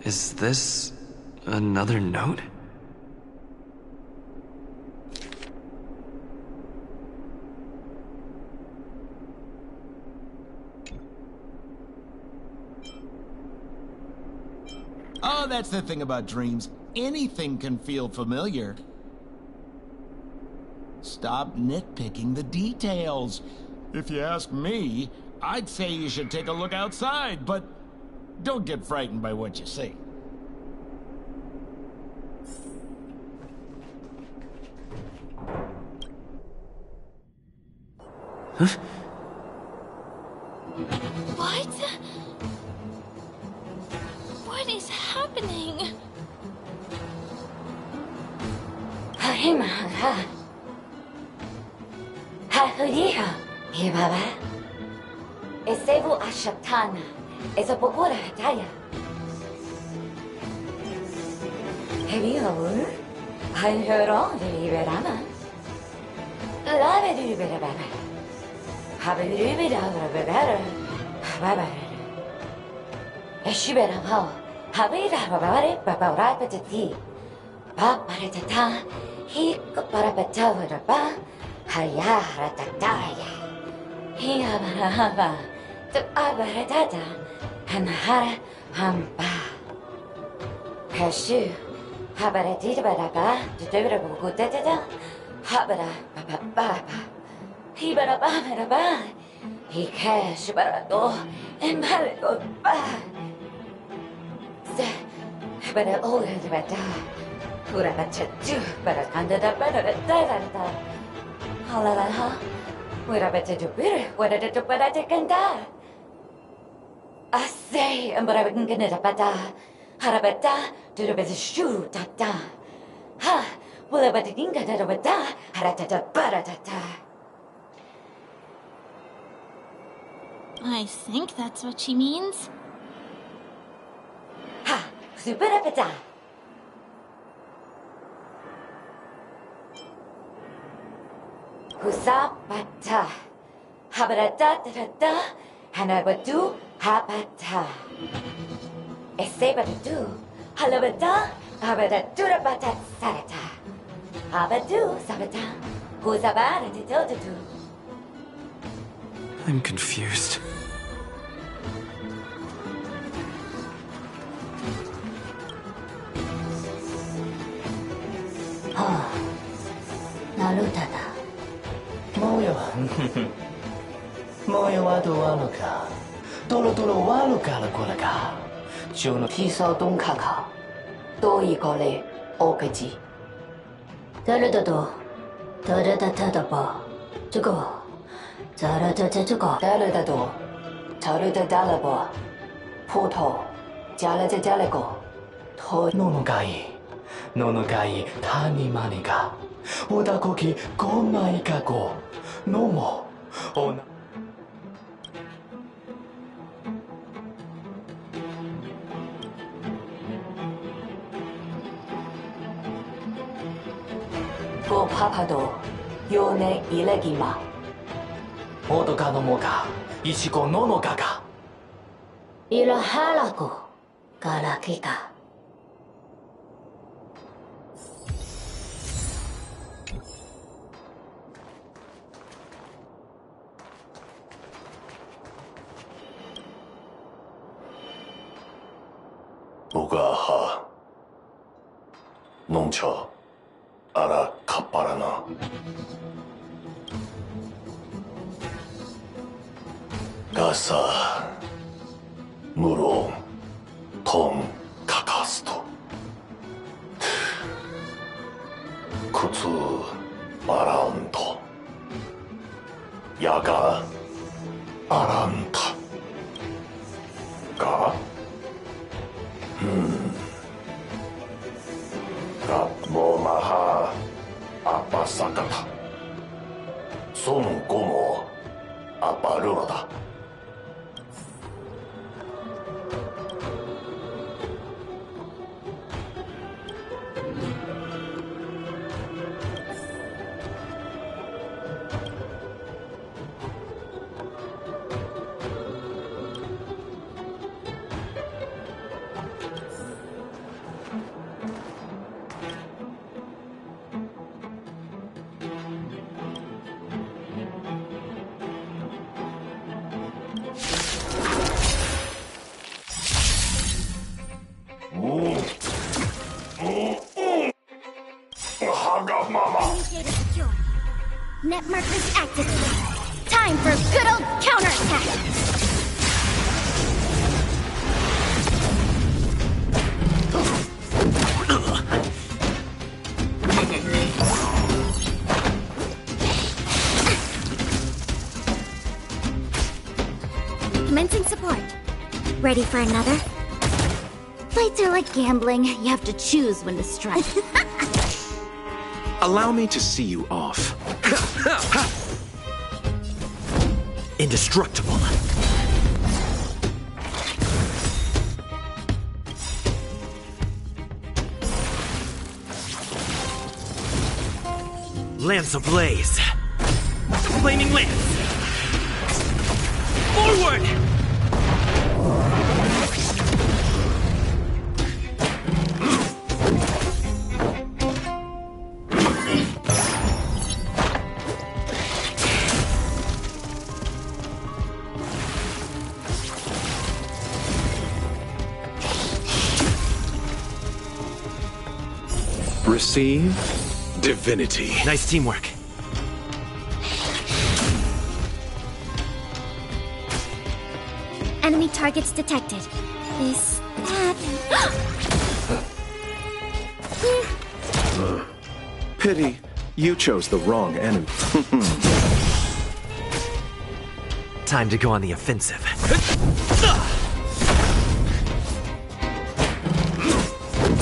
Is this another note? Oh, that's the thing about dreams. Anything can feel familiar. Stop nitpicking the details. If you ask me, I'd say you should take a look outside, but don't get frightened by what you see. Huh? What? What is happening? Esevu ashatana, esopopura hataya. Hebiavur, I heard all the Liberama. Lave Liberama. Habibida, Baba. Eshibera Power, Habida, Babare, Babara Petati. Babaratata, he Parapatava, Hayara Tataya. He Abarahava. The Abaradada and Hara Hamba Hashu Habaradita Baraba, the Durabu Gudeta, Habara Baba, Hibara Baba, he cash Barado and Marigo Ba. But I owe the Bada, Purabachu, but I under the better da. Halalaha, what I better do better, what I did to what I take and die. I say, but I can get it up at that. Harabata, to the best shoe, tata. Ha, will I but think that over that? Haratata, baratata. I think that's what she means. Ha, super apata. Husapata. Habarata, Hanabatu. Habata. Esebatu. Halabata. Habata bata sarata. Habatu sabata. Huzabara titotu. I'm confused. Oh. Narutada. Moyo. Moyo wa doanuka. Tolo waluka la kulaga. Juno tiso dong kaka. Do igole okaji. Tarudo. Tarudatadaba. Jugo. Tarudajugo. Tarudo. Tarudadalabo. Poto. Jalego. To nonogai. Nonogai tani maniga. Odakoki gomai kako. Nomo. Ona. Go papado, yone ilegima. Odoka no moka, ichiko no no kaka. Irahalako, karakika. Ugaha. Noncha. Ara kapparana. Gasa. Muron. Ton kakastu. Kutsu. Aranto. Yaga. Aranta. Ga. Mo maha apa sakata. Son gomo apa ruroda. net markers activated. Time for good old counterattack. Commencing support. Ready for another? Fights are like gambling. You have to choose when to strike. Allow me to see you off. Indestructible. Lance ablaze. Flaming lance. Forward! Receive divinity. Nice teamwork. Enemy targets detected. Is that... Pity, you chose the wrong enemy. Time to go on the offensive.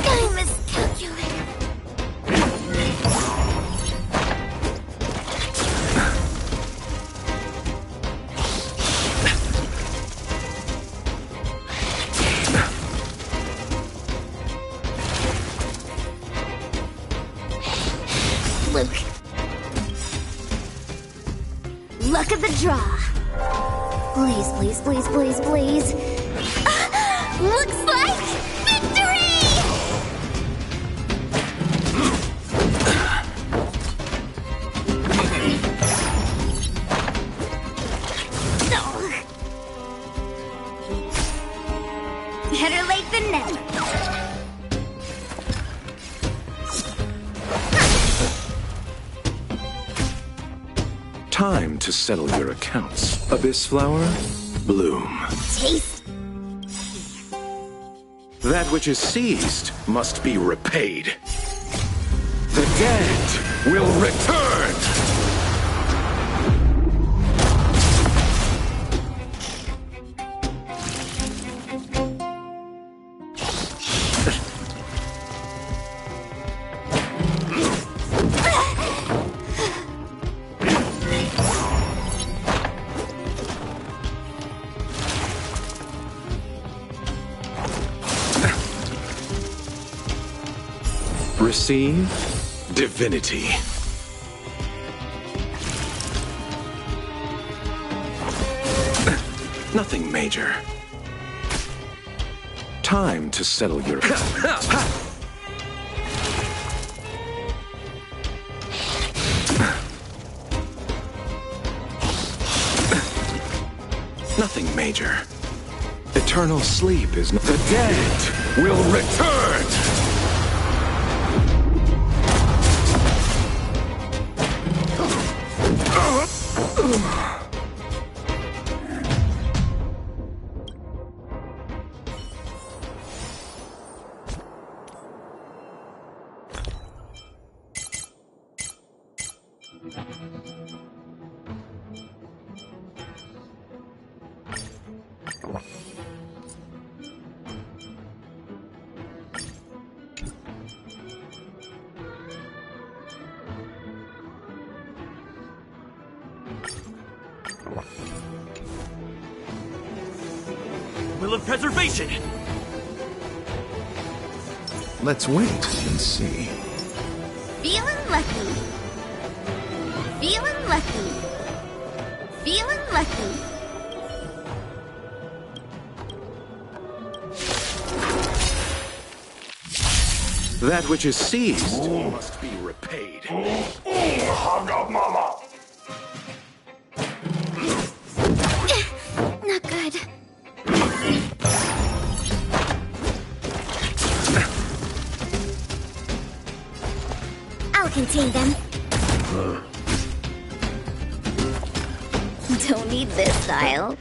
I miscalculated. Luke. Luck of the draw. Please, please, please, please, please. Looks like victory! Better late than never. Time to settle your accounts. Abyss flower, bloom. Taste. That which is seized must be repaid. The dead will return! Receive divinity. Nothing major. Time to settle your... Nothing major. Eternal sleep is not... The dead will return! Will of preservation! Let's wait and see. Feeling lucky. Feeling lucky. Feeling lucky. That which is seized must be repaid. Mama. Not good. I'll contain them. Don't need this style.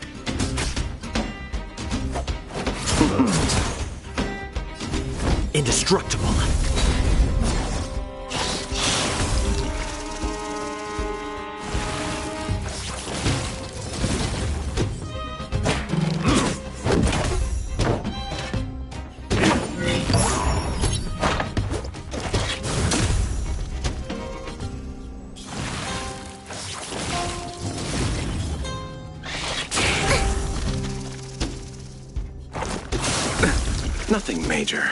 Indestructible. Nothing major.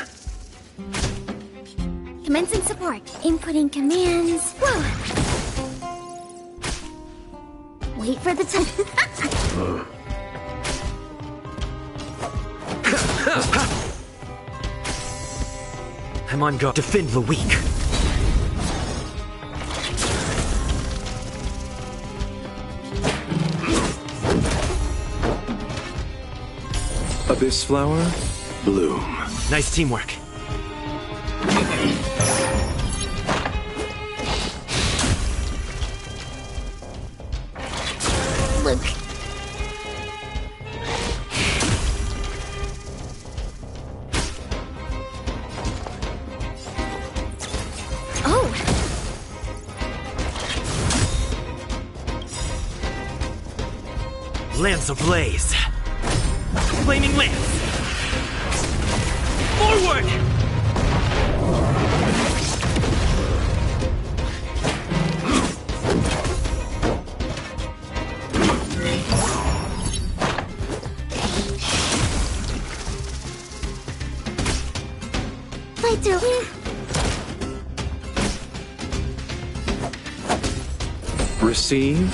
Commencing support. Inputting commands. Whoa. Wait for the time. I'm on go. Defend the weak. Abyss flower, bloom. Nice teamwork. Luke. Oh. Lance ablaze. Flaming lance. Forward! Fighter win. Receive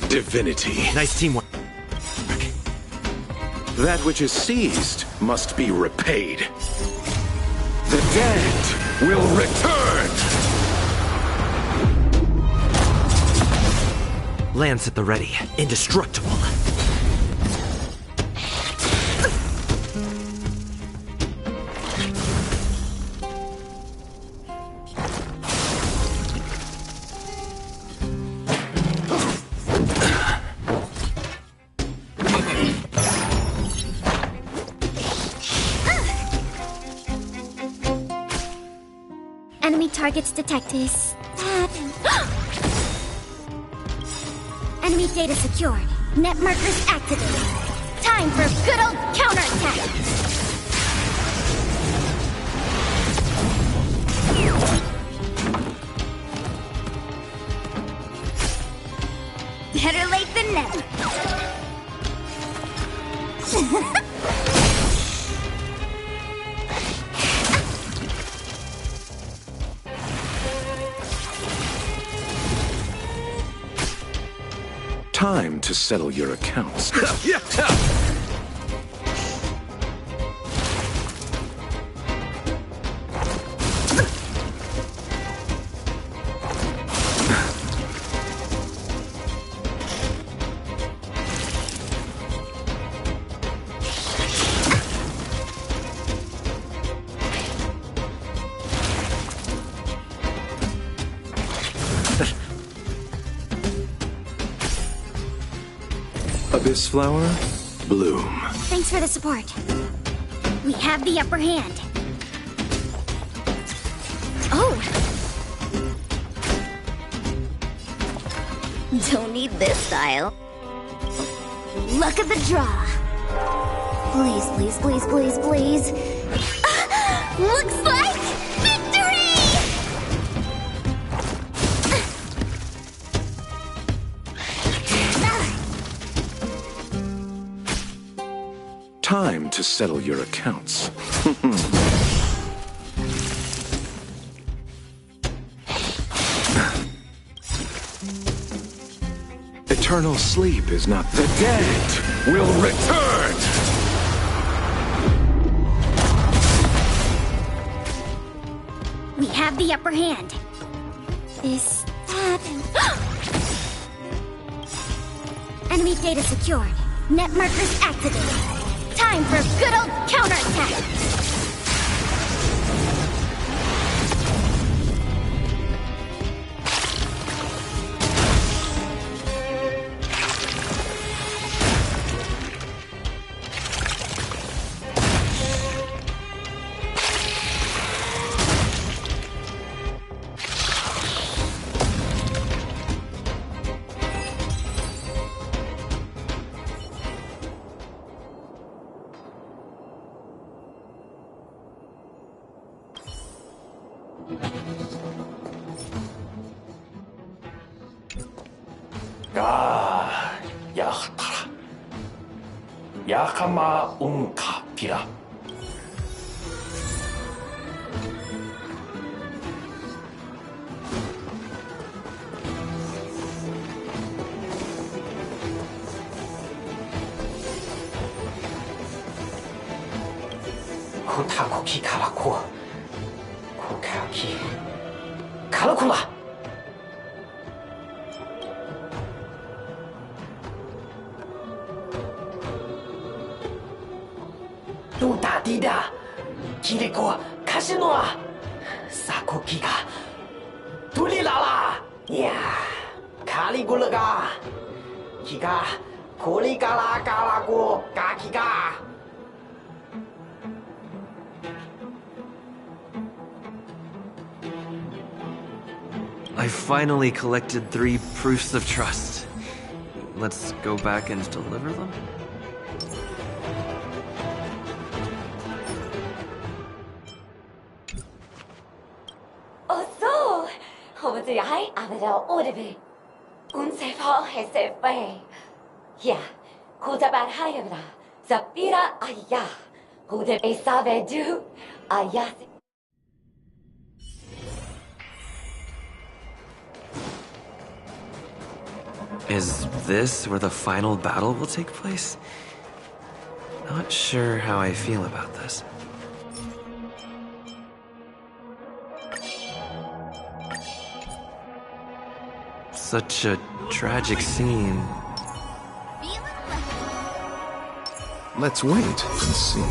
divinity. Nice teamwork. That which is seized must be repaid. The dead will return! Lance at the ready. Indestructible. Enemy targets detected. Enemy data secured. Net markers activated. Time for a good old counterattack. Better late than never. Time to settle your accounts. Abyss flower, bloom. Thanks for the support. We have the upper hand. Oh! Don't need this style. Luck of the draw. Please, please, please, please, please. Looks like victory! Time to settle your accounts. Eternal sleep is not the dead will return! We have the upper hand. This happened. Enemy data secured. Net markers activated. Time for a good old counterattack. やったら。やかまうんかピラ。Kutakuki karaku. Kukaki. Karakula! Tunta tidak. Kiriko kasinoa. Sakuki ga. Tulilala. Ya. Kaligula ga. Kiga. Kurikara karaku kaki ga. I finally collected 3 proofs of trust. Let's go back and deliver them? Oh, so! Over the eye, Abel Audible. Unsefa Hesefe. Yeah, Kotabat Hayabra. Zapira Aya. Who the Besave do? Ayas. Is this where the final battle will take place? Not sure how I feel about this. Such a tragic scene. Let's wait and see.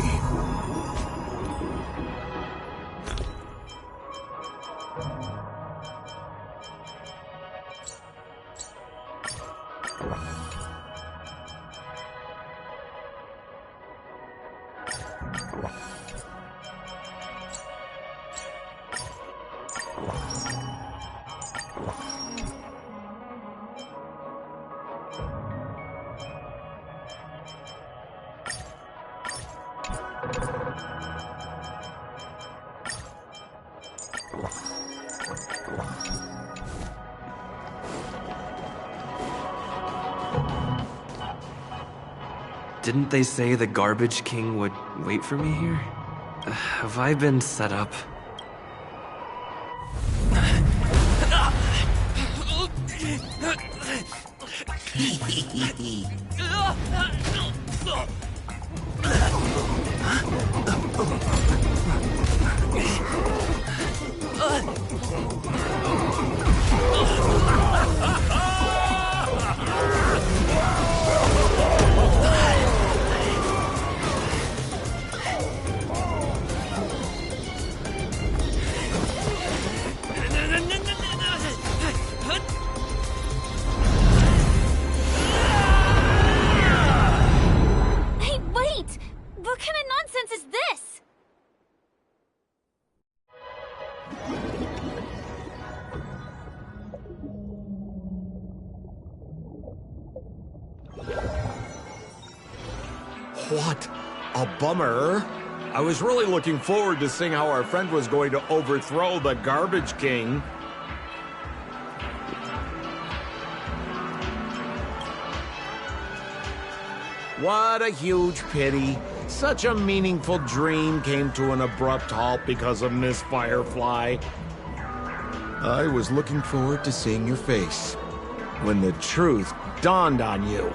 Didn't they say the Garbage King would wait for me here? Have I been set up? What a bummer. I was really looking forward to seeing how our friend was going to overthrow the Garbage King. What a huge pity. Such a meaningful dream came to an abrupt halt because of Miss Firefly. I was looking forward to seeing your face when the truth dawned on you.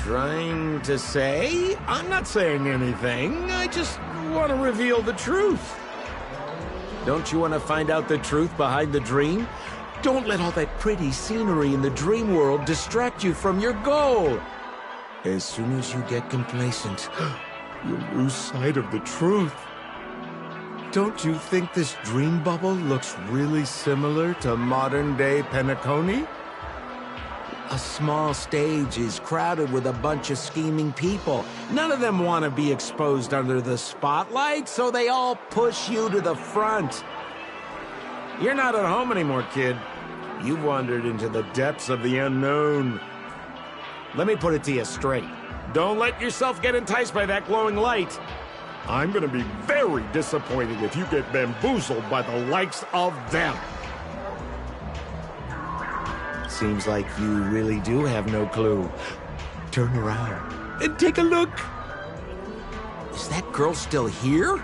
Trying to say? I'm not saying anything. I just want to reveal the truth. Don't you want to find out the truth behind the dream? Don't let all that pretty scenery in the dream world distract you from your goal. As soon as you get complacent, you'll lose sight of the truth. Don't you think this dream bubble looks really similar to modern-day Penacony? A small stage is crowded with a bunch of scheming people. None of them want to be exposed under the spotlight, so they all push you to the front. You're not at home anymore, kid. You've wandered into the depths of the unknown. Let me put it to you straight. Don't let yourself get enticed by that glowing light. I'm gonna be very disappointed if you get bamboozled by the likes of them. Seems like you really do have no clue. Turn around and take a look. Is that girl still here?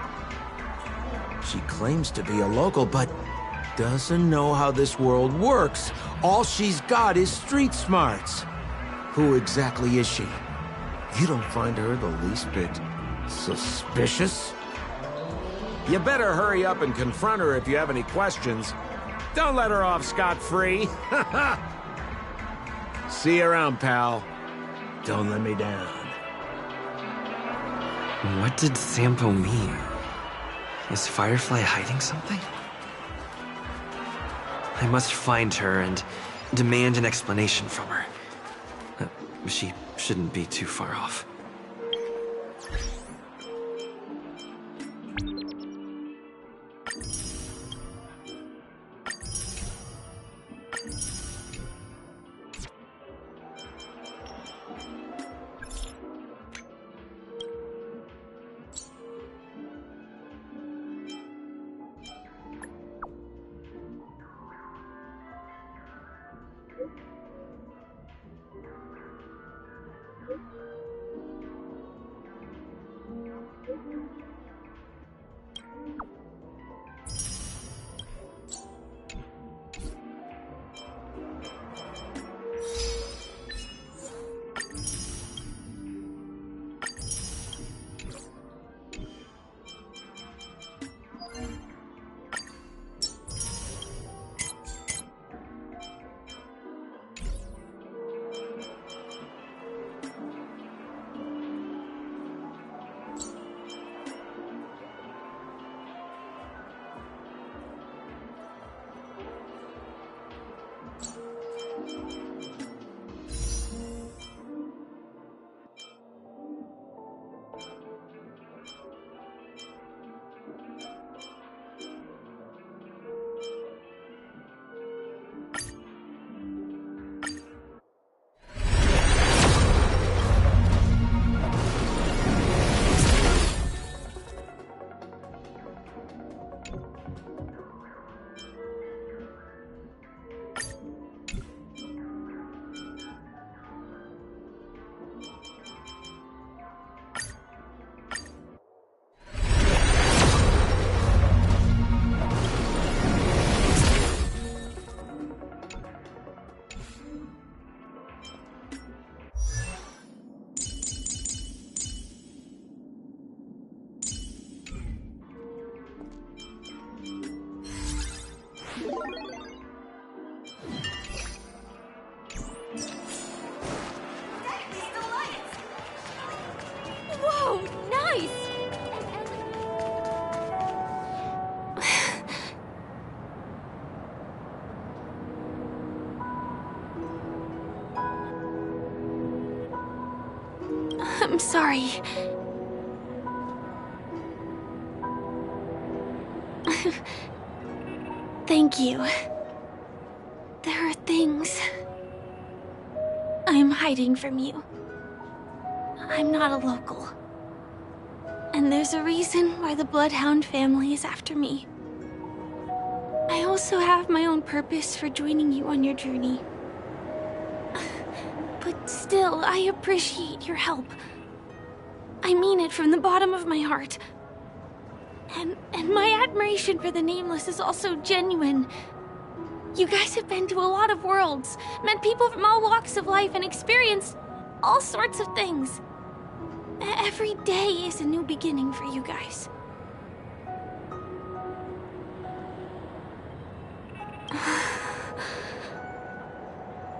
She claims to be a local, but doesn't know how this world works. All she's got is street smarts. Who exactly is she? You don't find her the least bit suspicious? You better hurry up and confront her if you have any questions. Don't let her off scot-free. See you around, pal. Don't let me down. What did Sampo mean? Is Firefly hiding something? I must find her and demand an explanation from her. She shouldn't be too far off. Whoa, nice! I'm sorry. Thank you. There are things I'm hiding from you. I'm not a local. And there's a reason why the Bloodhound family is after me. I also have my own purpose for joining you on your journey. But still, I appreciate your help. I mean it from the bottom of my heart. And my admiration for the Nameless is also genuine. You guys have been to a lot of worlds, met people from all walks of life, and experienced all sorts of things. Every day is a new beginning for you guys.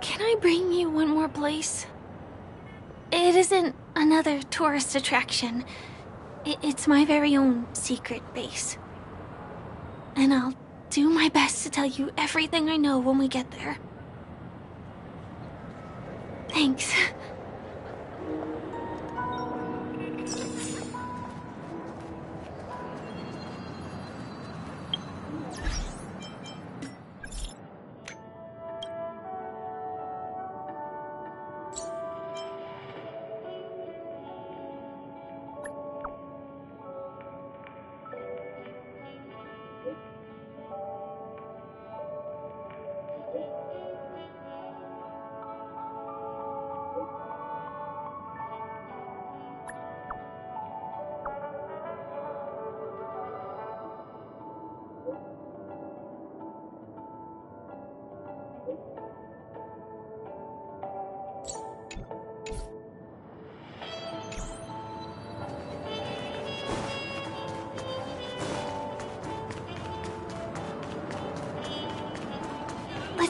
Can I bring you one more place? It isn't another tourist attraction. It's my very own secret base. And I'll do my best to tell you everything I know when we get there. Thanks.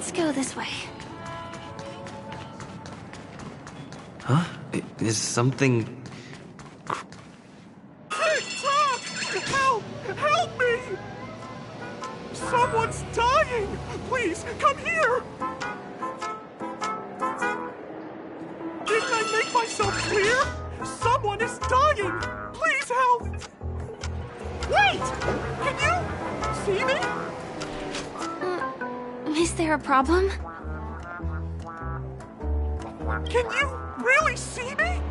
Let's go this way. Huh? Is something... TikTok! Help! Help me! Someone's dying! Please, come here! Didn't I make myself clear? Someone is dying! Please help! Wait! Can you see me? Is there a problem? Can you really see me?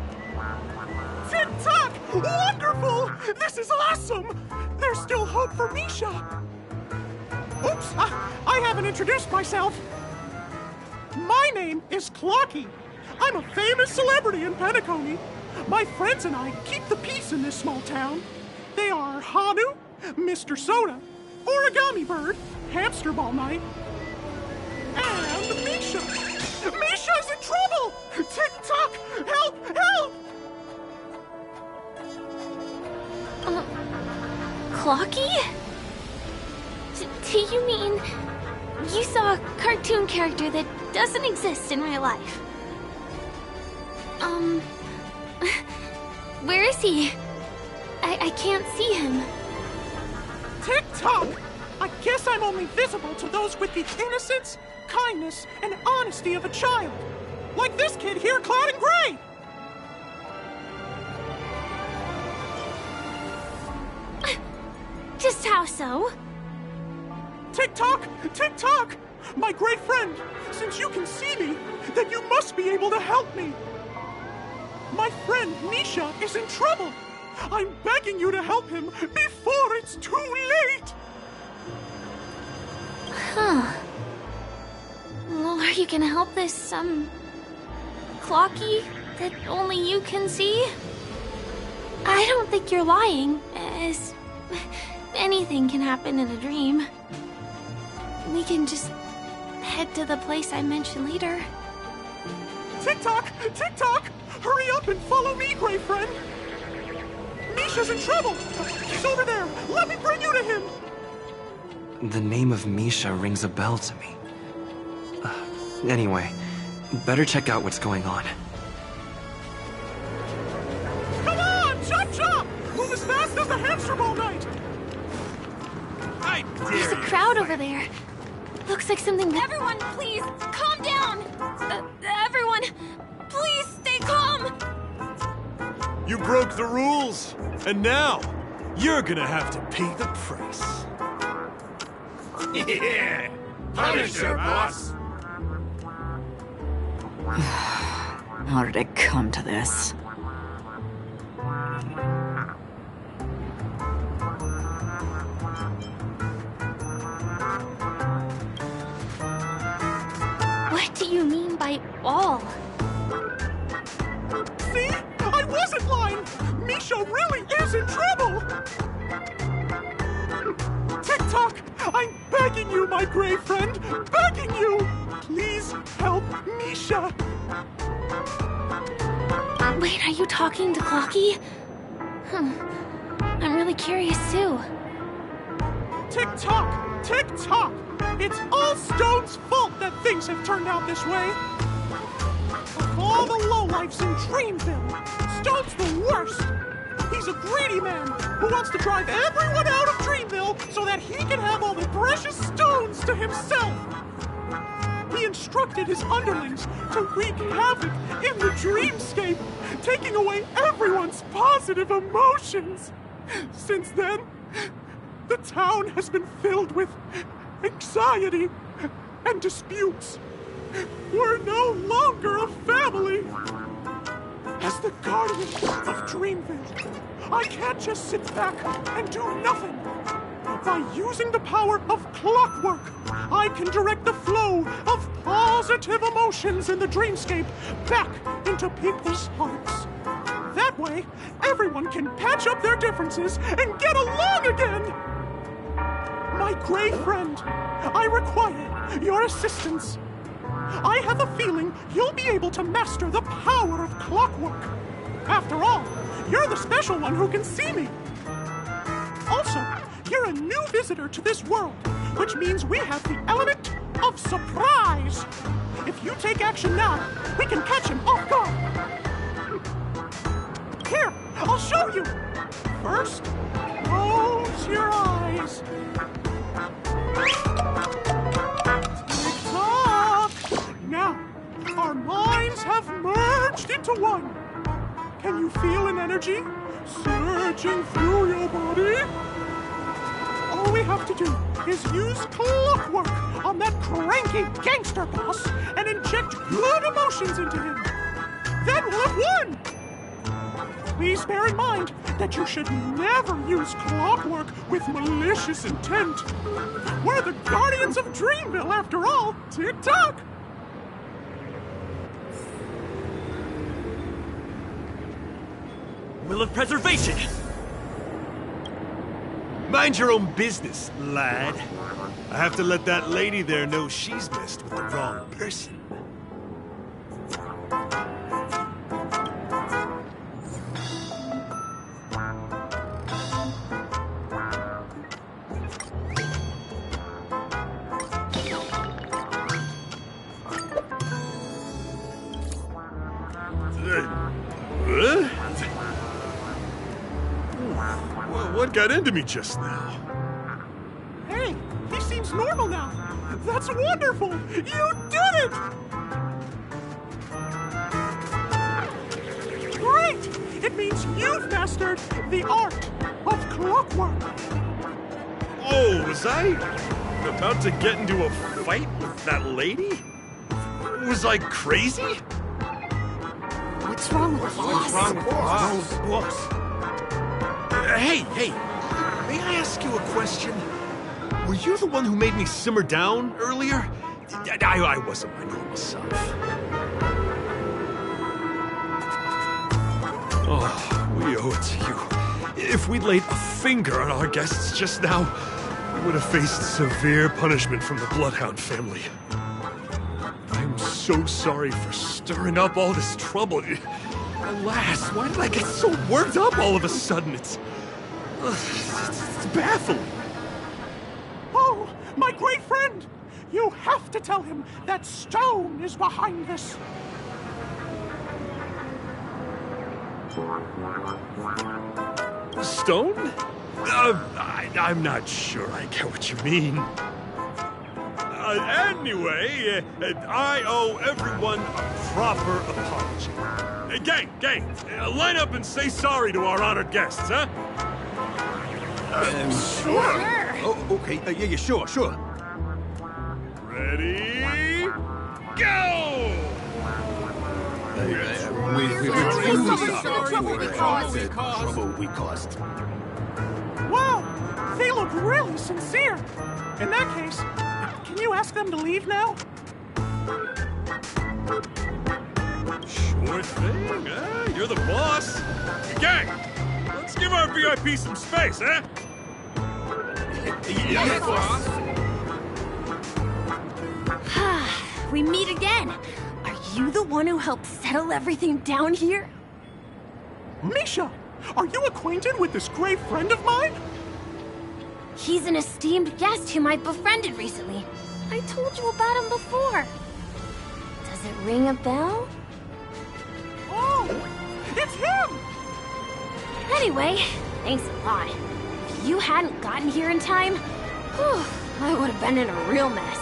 TikTok! Wonderful! This is awesome! There's still hope for Misha! Oops! I haven't introduced myself. My name is Clocky. I'm a famous celebrity in Penacony. My friends and I keep the peace in this small town. They are Hanu, Mr. Soda, Origami Bird, Hamster Ball Knight, and Misha. Misha's in trouble! TikTok! Help! Help! Clocky? Do you mean you saw a cartoon character that doesn't exist in real life? Where is he? I can't see him. TikTok! I guess I'm only visible to those with the innocence, kindness, and honesty of a child. Like this kid here clad in gray! Just how so? TikTok! TikTok! My great friend, since you can see me, then you must be able to help me. My friend Misha is in trouble. I'm begging you to help him before it's too late. Huh. Well, are you gonna help this, Clocky that only you can see? I don't think you're lying, as anything can happen in a dream. We can just head to the place I mentioned later. TikTok! TikTok! Hurry up and follow me, great friend! Misha's in trouble! He's over there! Let me bring you to him! The name of Misha rings a bell to me. Anyway, better check out what's going on. Come on! Chop chop! Move as fast as the Hamster Ball Knight! There's a crowd over there. Looks like something that... Everyone, please, calm down! Everyone, please stay calm! You broke the rules, and now you're gonna have to pay the price. Yeah! Punish her, boss! How did it come to this? What do you mean by all? See? I wasn't lying! Misha really is in trouble! TikTok! I'm begging you, my great friend! Begging you! Please help Misha! Wait, are you talking to Clocky? I'm really curious too. TikTok! TikTok! It's all Stone's fault that things have turned out this way! Of all the lowlifes in Dreamville, Stone's the worst! He's a greedy man who wants to drive everyone out of Dreamville so that he can have all the precious stones to himself! He instructed his underlings to wreak havoc in the dreamscape, taking away everyone's positive emotions! Since then, the town has been filled with anxiety and disputes. We're no longer a family! As the guardian of Dreamville, I can't just sit back and do nothing. By using the power of clockwork, I can direct the flow of positive emotions in the dreamscape back into people's hearts. That way, everyone can patch up their differences and get along again! My great friend, I require your assistance. I have a feeling you'll be able to master the power of clockwork. After all, you're the special one who can see me. Also, you're a new visitor to this world, which means we have the element of Surprise! If you take action now, we can catch him off guard. Here, I'll show you. First, close your eyes. Tick-tock! Now, our minds have merged into one. Can you feel an energy surging through your body? All we have to do is use clockwork on that cranky gangster boss and inject good emotions into him. Then we'll have won! Please bear in mind that you should never use clockwork with malicious intent. We're the Guardians of Dreamville, after all. Tick-tock! Will of preservation! Mind your own business, lad. I have to let that lady there know she's messed with the wrong person. What got into me just now? Hey, he seems normal now. That's wonderful! You did it! Great! It means you've mastered the art of clockwork. Oh, was I about to get into a fight with that lady? Was I crazy? What's wrong with What's wrong with boss? Hey, may I ask you a question? Were you the one who made me simmer down earlier? I wasn't my normal self. Oh, we owe it to you. If we'd laid a finger on our guests just now, we would have faced severe punishment from the Bloodhound family. I'm so sorry for stirring up all this trouble. Alas, why did I get so worked up all of a sudden? It's baffling. Oh, my great friend! You have to tell him that Stone is behind this. Stone? I'm not sure I get what you mean. Anyway, I owe everyone a proper apology. Gang, line up and say sorry to our honored guests, huh? Sure. Oh, okay. Yeah, sure. Ready? Go! We're sorry for the trouble we caused. Wow, they look really sincere. In that case, can you ask them to leave now? Sure thing, huh? You're the boss. Gang, let's give our VIP some space, huh? Yes, boss. We meet again. Are you the one who helped settle everything down here? Misha, are you acquainted with this great friend of mine? He's an esteemed guest whom I befriended recently. I told you about him before. Does it ring a bell? Oh, it's him! Anyway, thanks a lot. If you hadn't gotten here in time, whew, I would have been in a real mess.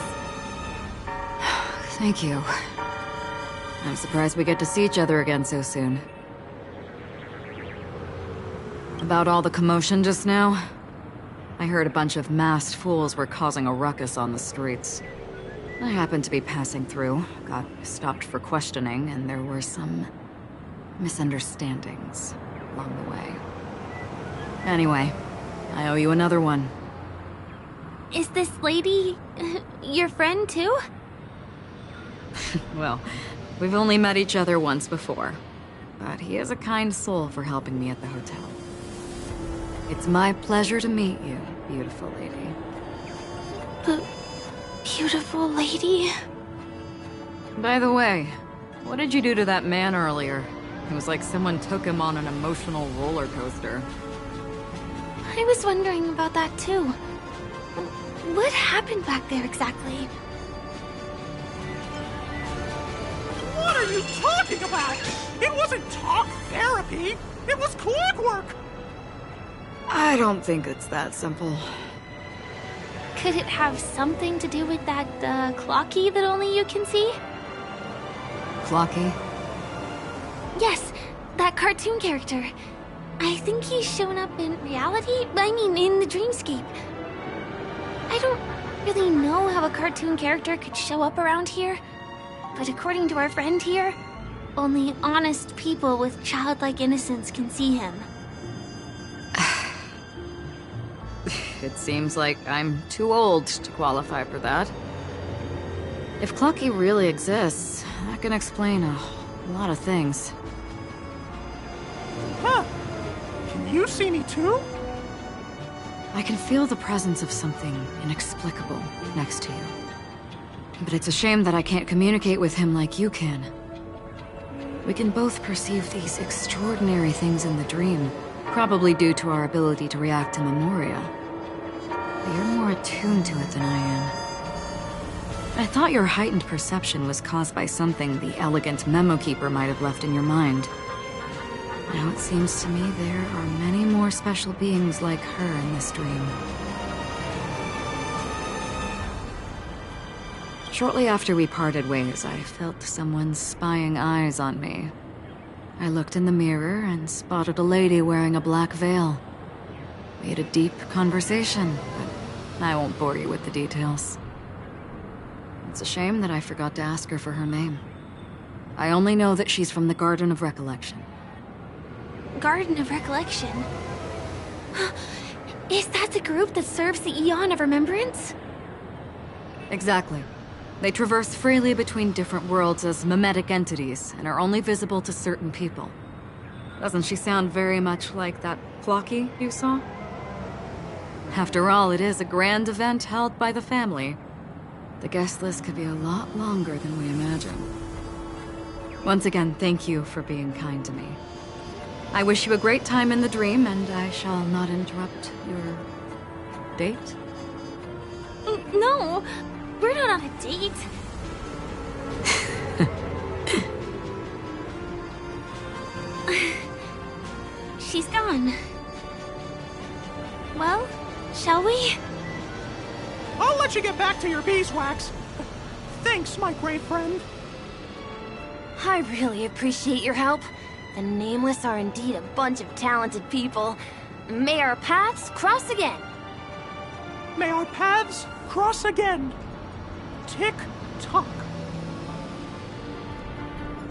Thank you. I'm surprised we get to see each other again so soon. About all the commotion just now? I heard a bunch of masked fools were causing a ruckus on the streets. I happened to be passing through, got stopped for questioning, and there were some misunderstandings along the way. Anyway, I owe you another one. Is this lady your friend too? Well, we've only met each other once before, but he is a kind soul for helping me at the hotel. It's my pleasure to meet you, beautiful lady. Beautiful lady? By the way, what did you do to that man earlier? It was like someone took him on an emotional roller coaster. I was wondering about that too. What happened back there exactly? What are you talking about? It wasn't talk therapy. It was clockwork. I don't think it's that simple. Could it have something to do with that, clocky that only you can see? Clocky? Yes, that cartoon character. I think he's shown up in reality? I mean, in the dreamscape. I don't really know how a cartoon character could show up around here, but according to our friend here, only honest people with childlike innocence can see him. It seems like I'm too old to qualify for that. If Clocky really exists, that can explain a lot of things. Huh. Can you see me too? I can feel the presence of something inexplicable next to you. But it's a shame that I can't communicate with him like you can. We can both perceive these extraordinary things in the dream, probably due to our ability to react to memoria. But you're more attuned to it than I am. I thought your heightened perception was caused by something the elegant memo keeper might have left in your mind. Now it seems to me there are many more special beings like her in this dream. Shortly after we parted ways, I felt someone's spying eyes on me. I looked in the mirror and spotted a lady wearing a black veil. We had a deep conversation, but I won't bore you with the details. It's a shame that I forgot to ask her for her name. I only know that she's from the Garden of Recollection. Garden of Recollection? Is that the group that serves the Eon of Remembrance? Exactly. They traverse freely between different worlds as mimetic entities and are only visible to certain people. Doesn't she sound very much like that Clocky you saw? After all, it is a grand event held by the family. The guest list could be a lot longer than we imagine. Once again, thank you for being kind to me. I wish you a great time in the dream, and I shall not interrupt your date. No, we're not on a date. She's gone. Well, shall we? I'll let you get back to your beeswax. Thanks, my great friend. I really appreciate your help. The Nameless are indeed a bunch of talented people. May our paths cross again. May our paths cross again. Tick-tock.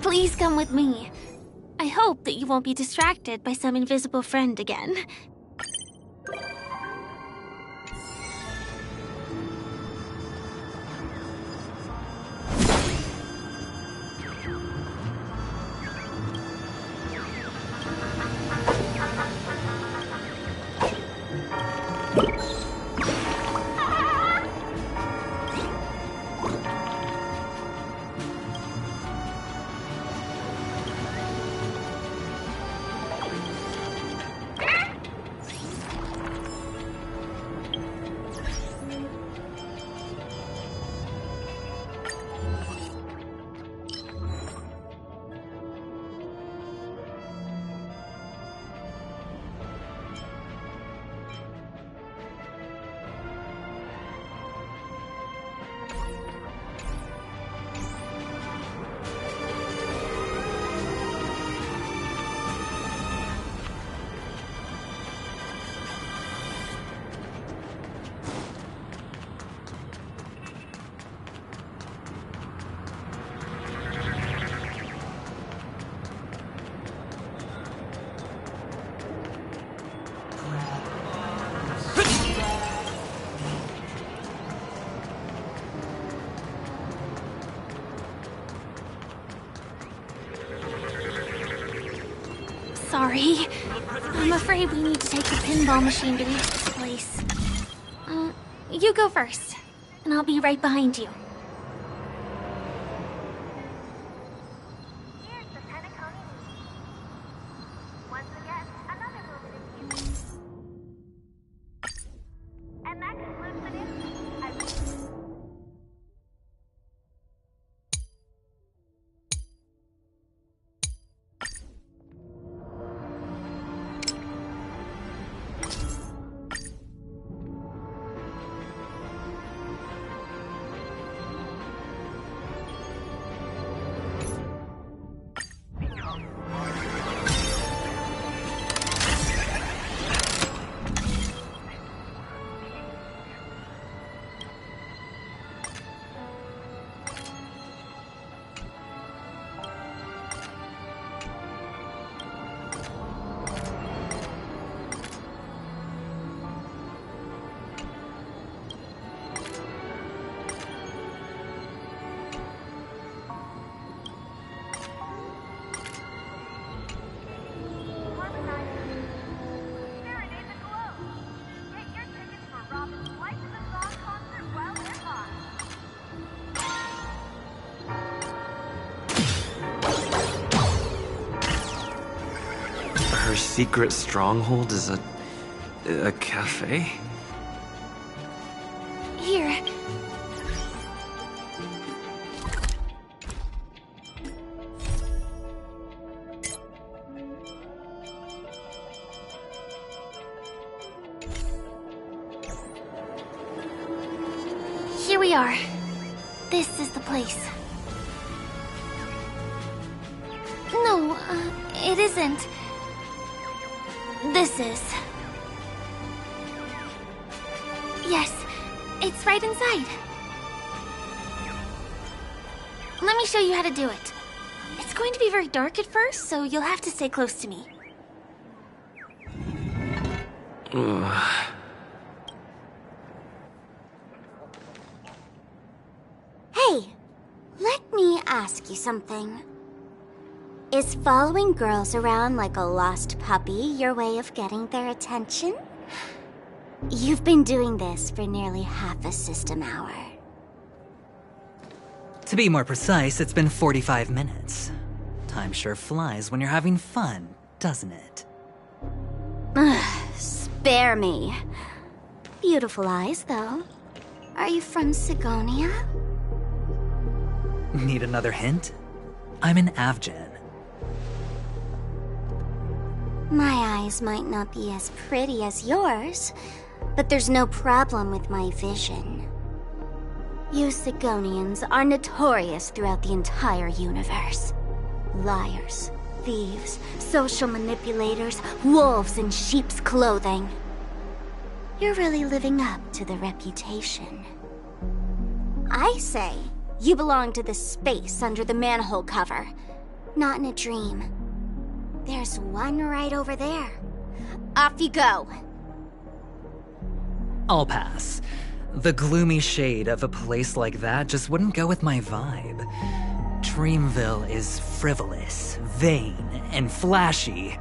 Please come with me. I hope that you won't be distracted by some invisible friend again. Sorry. I'm afraid we need to take the pinball machine to reach this place. You go first, and I'll be right behind you. Your secret stronghold is a cafe? Here. Here we are. This is the place. No, it isn't. This is. Yes, it's right inside. Let me show you how to do it. It's going to be very dark at first, so you'll have to stay close to me. Hey, let me ask you something. Is following girls around like a lost puppy your way of getting their attention? You've been doing this for nearly half a system hour. To be more precise, it's been 45 minutes. Time sure flies when you're having fun, doesn't it? Spare me. Beautiful eyes, though. Are you from Sigonia? Need another hint? I'm an Avgen. My eyes might not be as pretty as yours, but there's no problem with my vision. You Sigonians are notorious throughout the entire universe. Liars, thieves, social manipulators, wolves in sheep's clothing. You're really living up to the reputation. I say, you belong to the space under the manhole cover, not in a dream. There's one right over there. Off you go. I'll pass. The gloomy shade of a place like that just wouldn't go with my vibe. Dreamville is frivolous, vain, and flashy,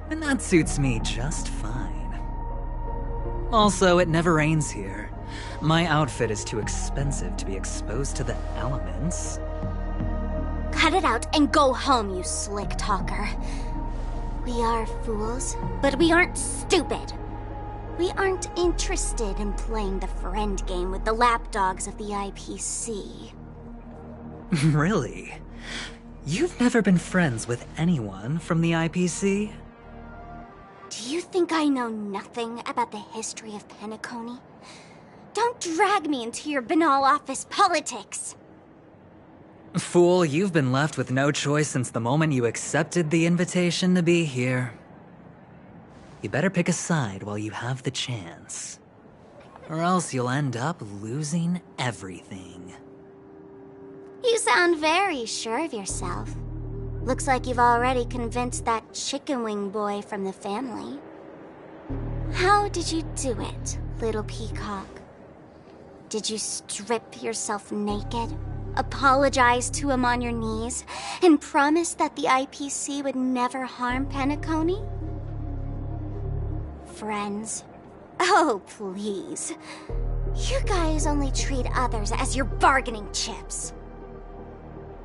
and that suits me just fine. Also, it never rains here. My outfit is too expensive to be exposed to the elements. Cut it out and go home, you slick talker. We are fools, but we aren't stupid. We aren't interested in playing the friend game with the lapdogs of the IPC. Really? You've never been friends with anyone from the IPC? Do you think I know nothing about the history of Penacony? Don't drag me into your banal office politics! Fool, you've been left with no choice since the moment you accepted the invitation to be here. You better pick a side while you have the chance. Or else you'll end up losing everything. You sound very sure of yourself. Looks like you've already convinced that chicken wing boy from the family. How did you do it, little peacock? Did you strip yourself naked, apologize to him on your knees, and promise that the IPC would never harm Penacony? Friends? Oh, please. You guys only treat others as your bargaining chips.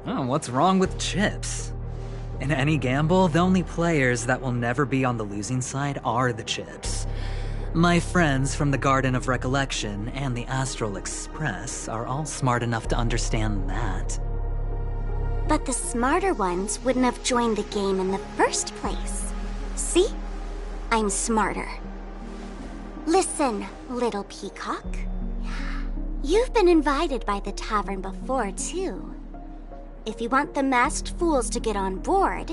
Oh, what's wrong with chips? In any gamble, the only players that will never be on the losing side are the chips. My friends from the Garden of Recollection and the Astral Express are all smart enough to understand that. But the smarter ones wouldn't have joined the game in the first place. See? I'm smarter. Listen, little peacock. You've been invited by the tavern before, too. If you want the masked fools to get on board,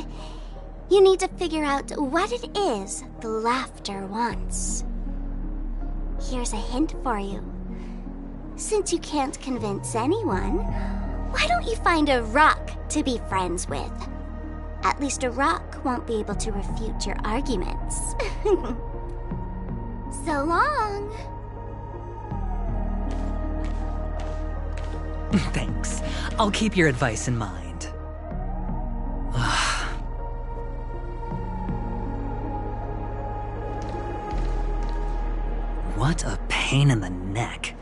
you need to figure out what it is the laughter wants. Here's a hint for you. Since you can't convince anyone, why don't you find a rock to be friends with? At least a rock won't be able to refute your arguments. So long! Thanks. I'll keep your advice in mind. What a pain in the neck.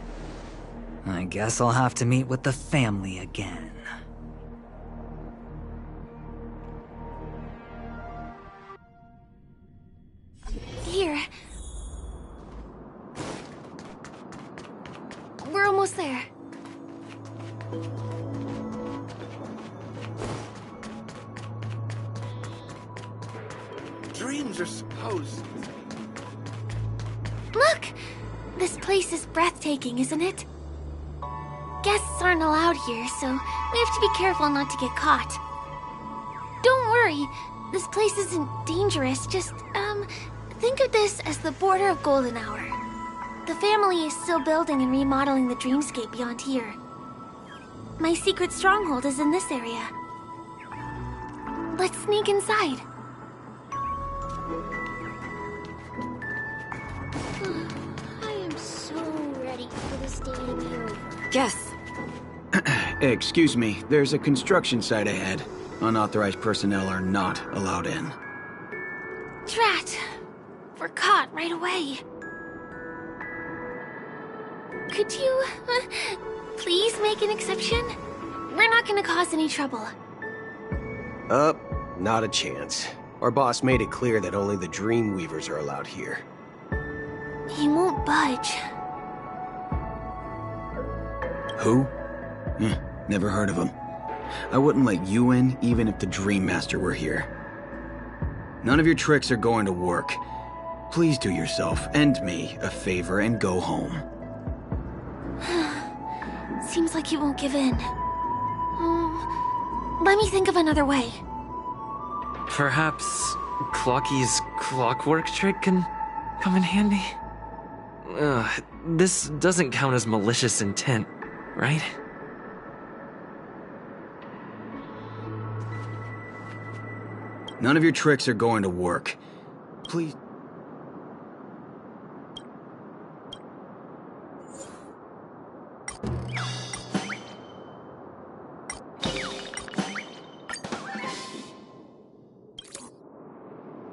I guess I'll have to meet with the family again. there. Dreams are supposed... Look! This place is breathtaking, isn't it? Guests aren't allowed here, so we have to be careful not to get caught. Don't worry, this place isn't dangerous, just, think of this as the border of Golden Hour. The family is still building and remodeling the dreamscape beyond here. My secret stronghold is in this area. Let's sneak inside. I am so ready for this day to be over. Yes. Excuse me, there's a construction site ahead. Unauthorized personnel are not allowed in. Drat! We're caught right away. Could you, please make an exception? We're not gonna cause any trouble. Not a chance. Our boss made it clear that only the Dreamweavers are allowed here. He won't budge. Who? Never heard of him. I wouldn't let you in, even if the Dream Master were here. None of your tricks are going to work. Please do yourself and me a favor and go home. Seems like he won't give in. Let me think of another way. Perhaps Clocky's clockwork trick can come in handy? This doesn't count as malicious intent, right? None of your tricks are going to work. Please...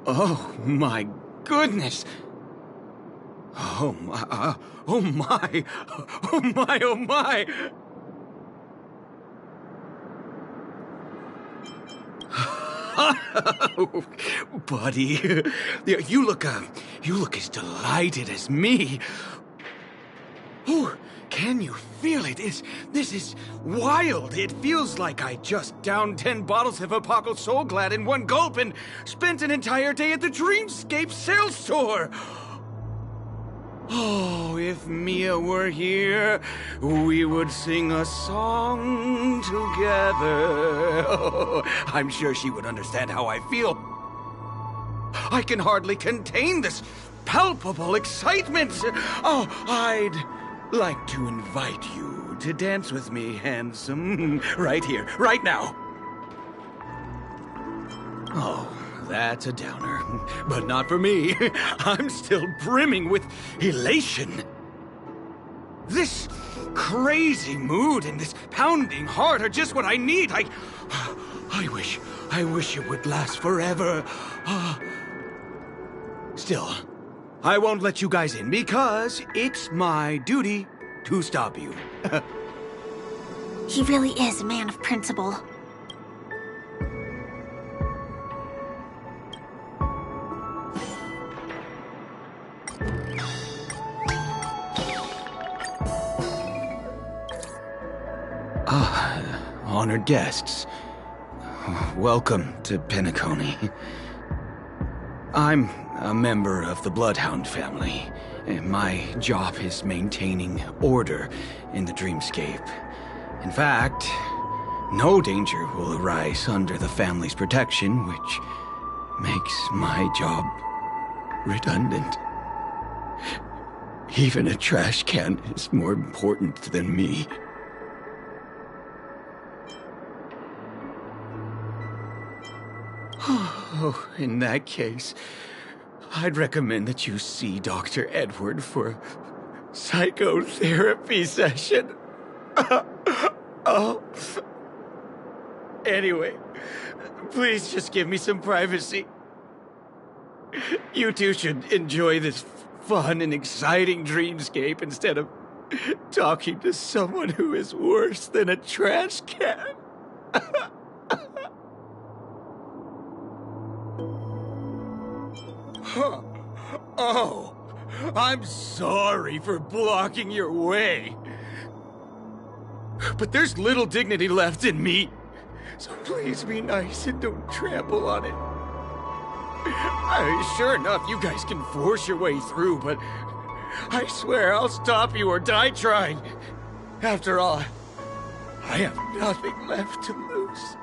Oh my goodness! Oh my, oh my, oh my, oh my! Buddy, you look as delighted as me. Oh, can you feel it? This is wild. It feels like I just downed 10 bottles of Apoco Soul Glad in one gulp and spent an entire day at the Dreamscape sales store. Oh, if Mia were here, we would sing a song together. Oh, I'm sure she would understand how I feel. I can hardly contain this palpable excitement. Oh, I'd like to invite you to dance with me, handsome. Right here, right now. Oh, that's a downer. But not for me. I'm still brimming with elation. This crazy mood and this pounding heart are just what I need. I wish it would last forever. Still, I won't let you guys in because it's my duty to stop you. He really is a man of principle. Honored guests, welcome to Penacony. I'm a member of the Bloodhound family, and my job is maintaining order in the Dreamscape. In fact, no danger will arise under the family's protection, which makes my job redundant. Even a trash can is more important than me. Oh, in that case, I'd recommend that you see Dr. Edward for a psychotherapy session. Oh. Anyway, please just give me some privacy. You two should enjoy this fun and exciting dreamscape instead of talking to someone who is worse than a trash can. Oh, I'm sorry for blocking your way. but there's little dignity left in me. So please be nice and don't trample on it. Sure enough, you guys can force your way through, but I swear I'll stop you or die trying. After all, I have nothing left to lose.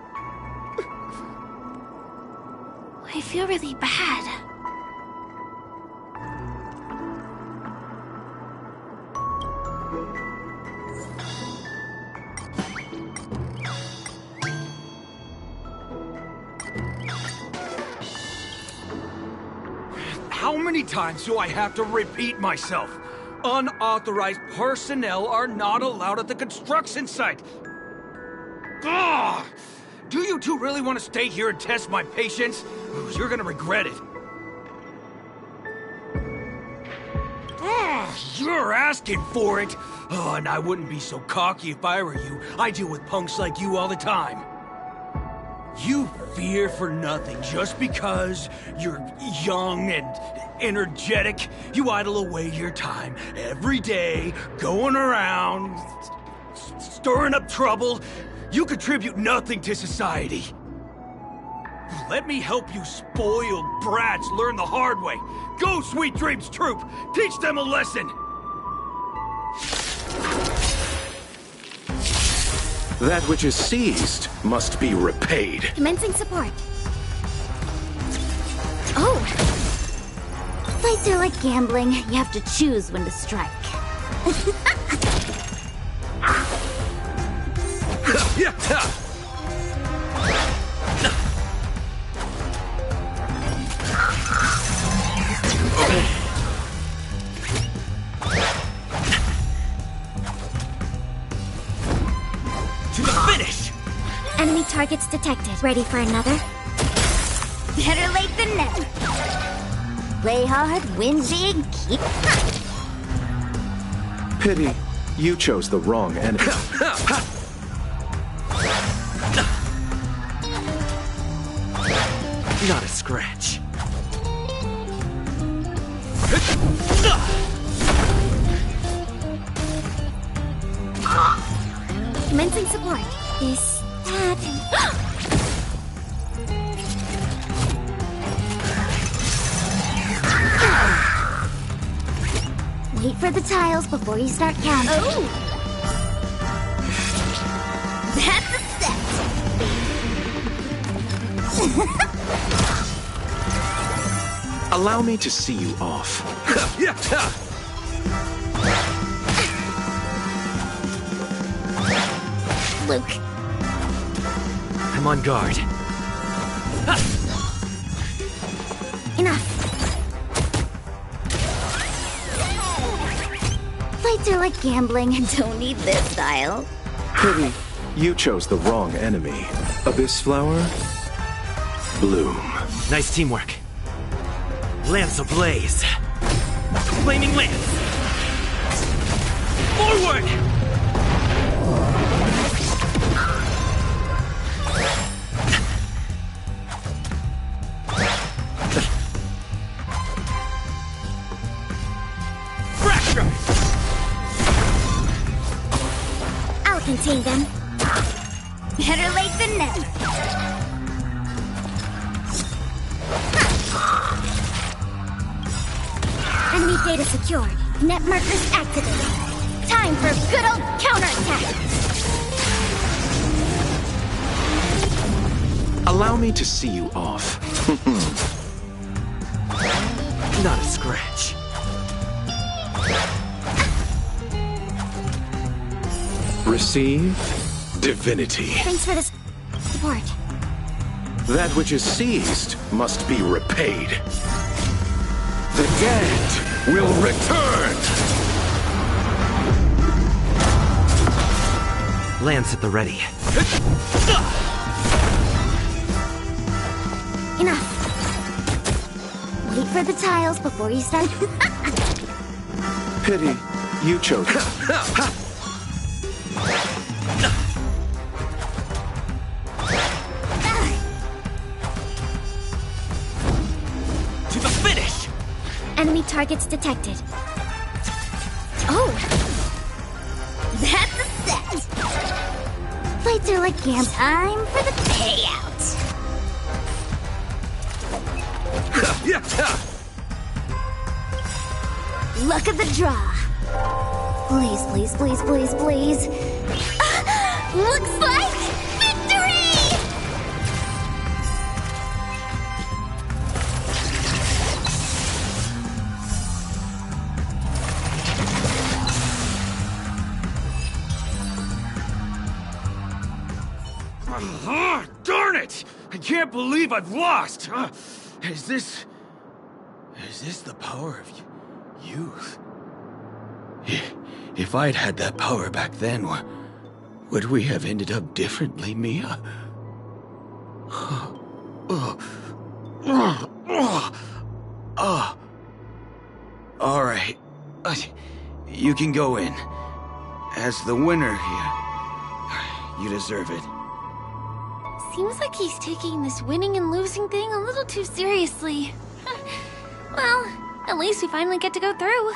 I feel really bad. How many times do I have to repeat myself? Unauthorized personnel are not allowed at the construction site. Ugh! Do you two really want to stay here and test my patience? You're gonna regret it. Ugh, you're asking for it. Oh, and I wouldn't be so cocky if I were you. I deal with punks like you all the time. You fear for nothing just because you're young and energetic. You idle away your time every day, going around, stirring up trouble. You contribute nothing to society. Let me help you spoiled brats learn the hard way. Go, Sweet Dreams Troop! Teach them a lesson! That which is seized must be repaid. Commencing support. Oh! Fights are like gambling. You have to choose when to strike. To the finish! Enemy targets detected. Ready for another? Better late than never. Play hard, win big, keep... Pity, you chose the wrong enemy. Not a scratch. Commencing support. Is that... Wait for the tiles before you start counting. Oh! That's a set! Allow me to see you off. Luke. I'm on guard. Enough. Fights are like gambling and don't need this style. Pity, you chose the wrong enemy. Abyss flower, bloom. Nice teamwork. Lance ablaze. Flaming lance. Forward! Fracture! I'll contain them. Better late than never. Enemy data secured. Net markers activated. Time for a good old counterattack. Allow me to see you off. Not a scratch. Receive divinity. Thanks for the support. That which is seized must be repaid. The dead will return! Lance at the ready. Enough. Wait for the tiles before you start. Pity, you chose. To the finish! Enemy targets detected. Oh! That's a set! Fights are like game time for the payout. Luck of the draw. Please, please, please, please, please. Looks like victory! Darn it! I can't believe I've lost! Is this the power of youth? If I'd had that power back then, would we have ended up differently, Mia? All right. You can go in. As the winner here, you deserve it. Seems like he's taking this winning and losing thing a little too seriously. Well, at least we finally get to go through.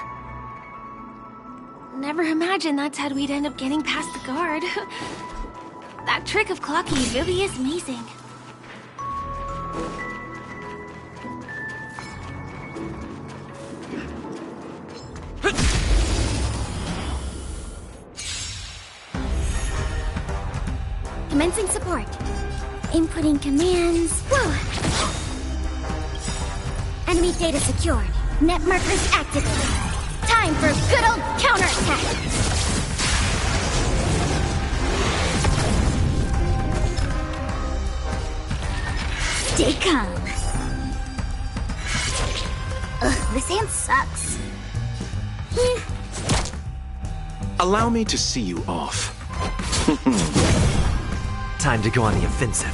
Never imagined that's how we'd end up getting past the guard. That trick of Clocky's really is amazing. Commencing support. Inputting commands. Whoa! Enemy data secured. Net markers activated. Time for a good old counterattack! Stay calm. Ugh, this hand sucks. Allow me to see you off. Time to go on the offensive.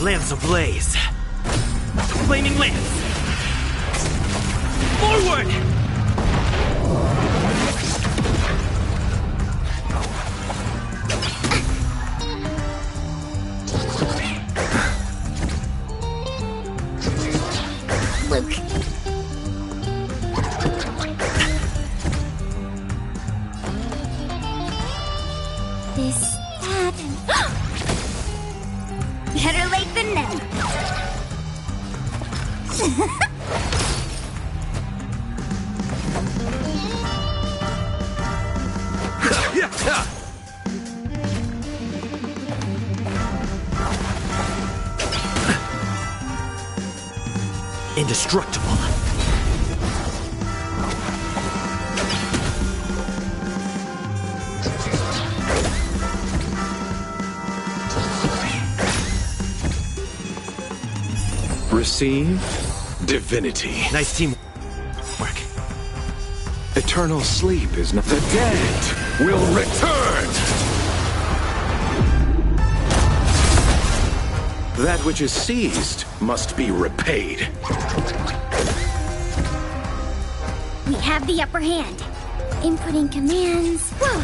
Lance ablaze. Flaming lance. Forward! Luke. This, that, and... Better late than never. Indestructible. Receive divinity. Nice teamwork. Eternal sleep is not... The dead will return! That which is seized must be repaid. We have the upper hand. Inputting commands. Whoa!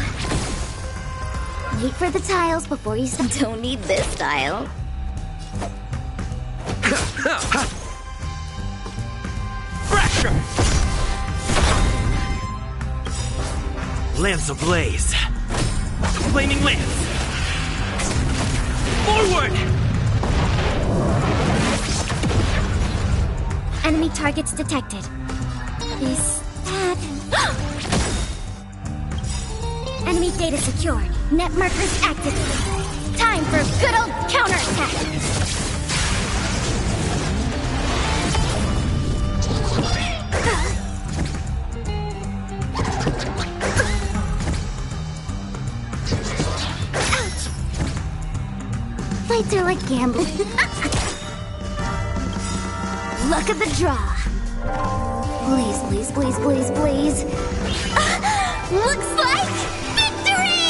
Wait for the tiles before you... Don't need this tile. Fracture! Lance ablaze. Flaming lance. Forward! Enemy targets detected. This, that, and... Enemy data secured. Net markers activated. Time for a good old counterattack! Fights are like gambling. Luck of the draw. Please, please, please, please, please. Looks like victory!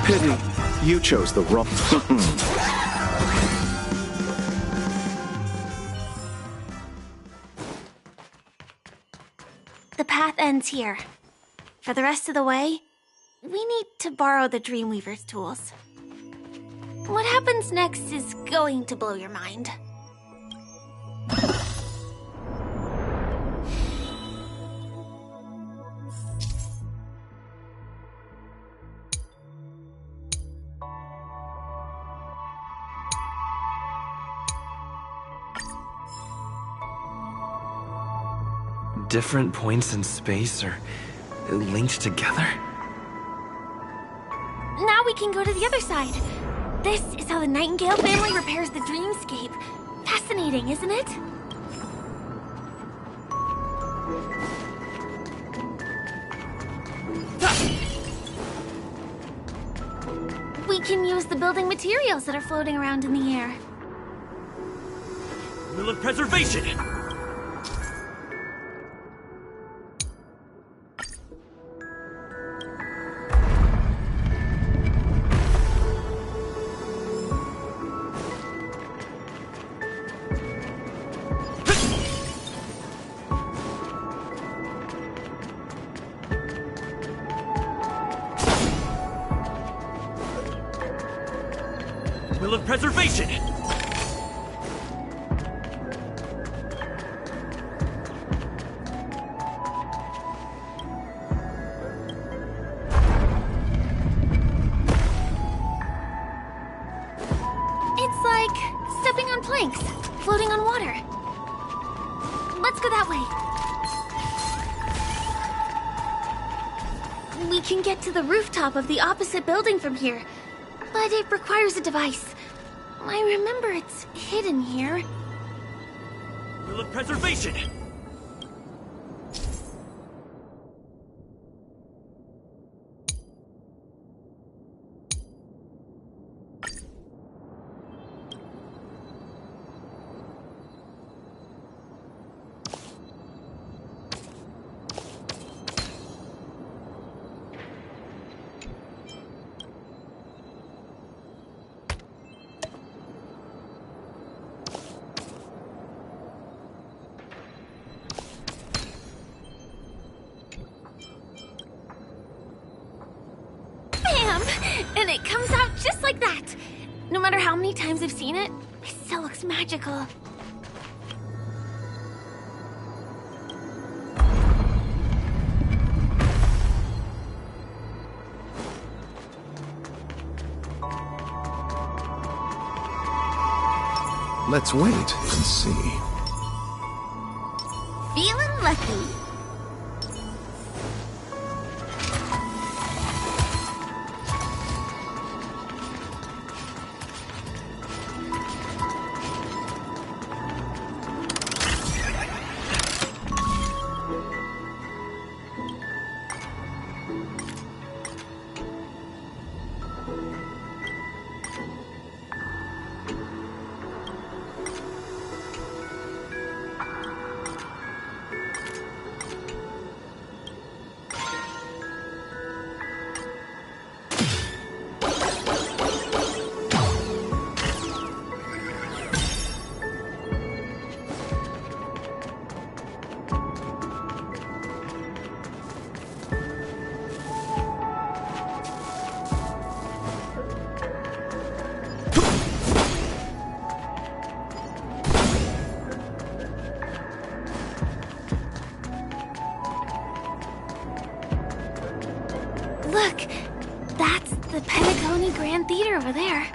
Pity you chose the wrong... The path ends here. For the rest of the way, we need to borrow the Dreamweaver's tools. What happens next is going to blow your mind. different points in space are linked together? Now we can go to the other side. This is how the Nightingale family repairs the dreamscape. Fascinating, isn't it? We can use the building materials that are floating around in the air. Will of preservation! Will of preservation! It's like stepping on planks, floating on water. Let's go that way. We can get to the rooftop of the opposite building from here, but it requires a device. I remember it's hidden here. Will of preservation! And it comes out just like that. No matter how many times I've seen it, it still looks magical. Let's wait and see. Feeling lucky. Look, that's the Penacony Grand Theater over there.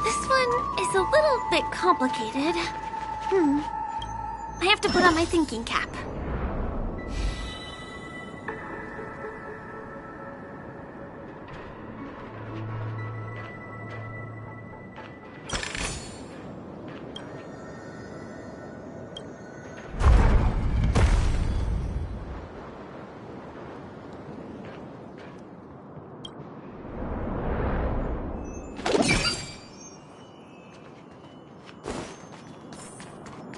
This one is a little bit complicated. I have to put on my thinking cap.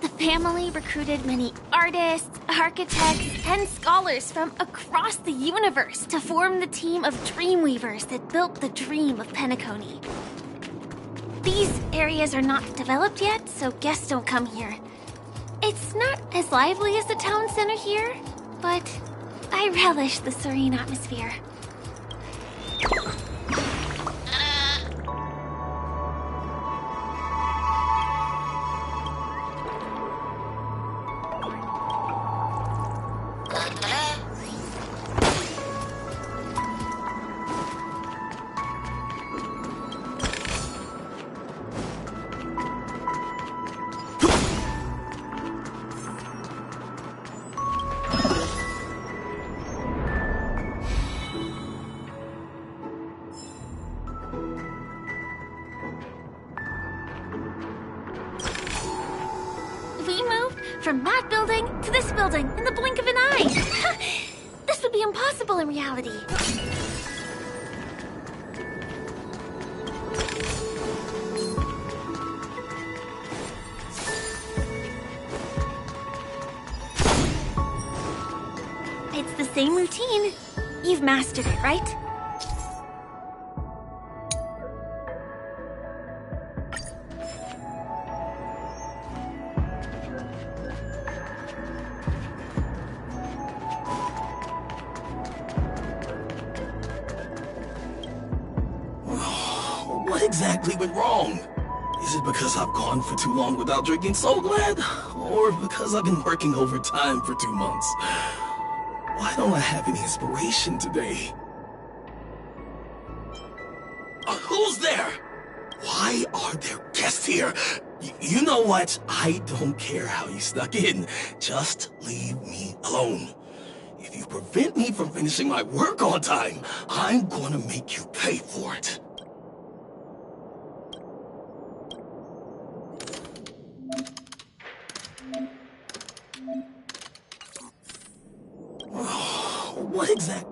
The family recruited many artists, architects, and scholars from across the universe to form the team of Dreamweavers that built the dream of Penacony. These areas are not developed yet, so guests don't come here. It's not as lively as the town center here, but I relish the serene atmosphere. From that building to this building in the blink of an eye. This would be impossible in reality. It's the same routine. You've mastered it, right? What exactly went wrong? Is it because I've gone for too long without drinking So Glad? Or because I've been working overtime for 2 months? Why don't I have any inspiration today? Who's there? Why are there guests here? You know what? I don't care how you snuck in. Just leave me alone. If you prevent me from finishing my work on time, I'm gonna make you pay for it. What exactly?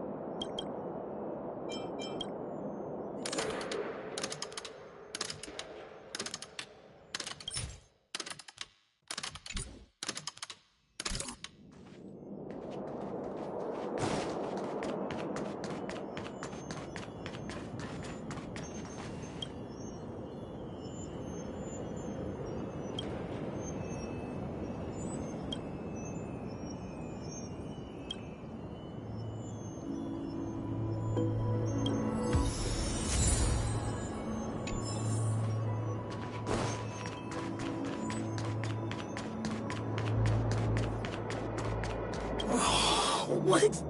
What?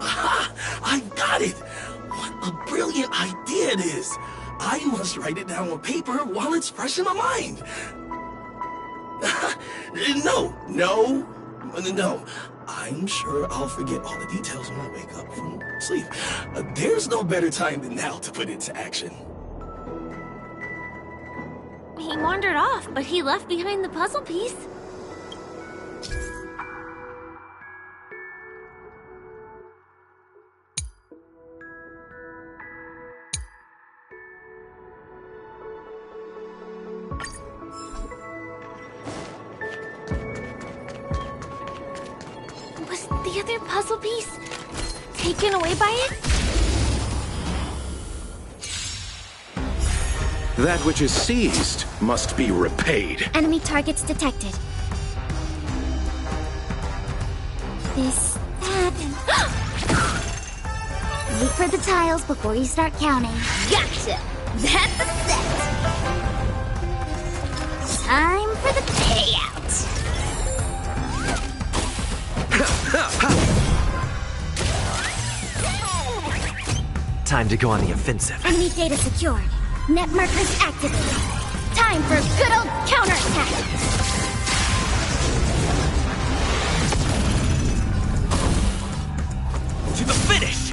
Aha! I got it! What a brilliant idea it is! I must write it down on paper while it's fresh in my mind. No. I'm sure I'll forget all the details when I wake up from sleep. There's no better time than now to put it to action. He wandered off, but he left behind the puzzle piece. Was the other puzzle piece taken away by it? That which is seized must be repaid. Enemy targets detected. This happened. Wait for the tiles before you start counting. Gotcha! That's a set! Time for the payout. Time to go on the offensive. Enemy data secured. Net markers activated. Time for a good old counterattack. To the finish!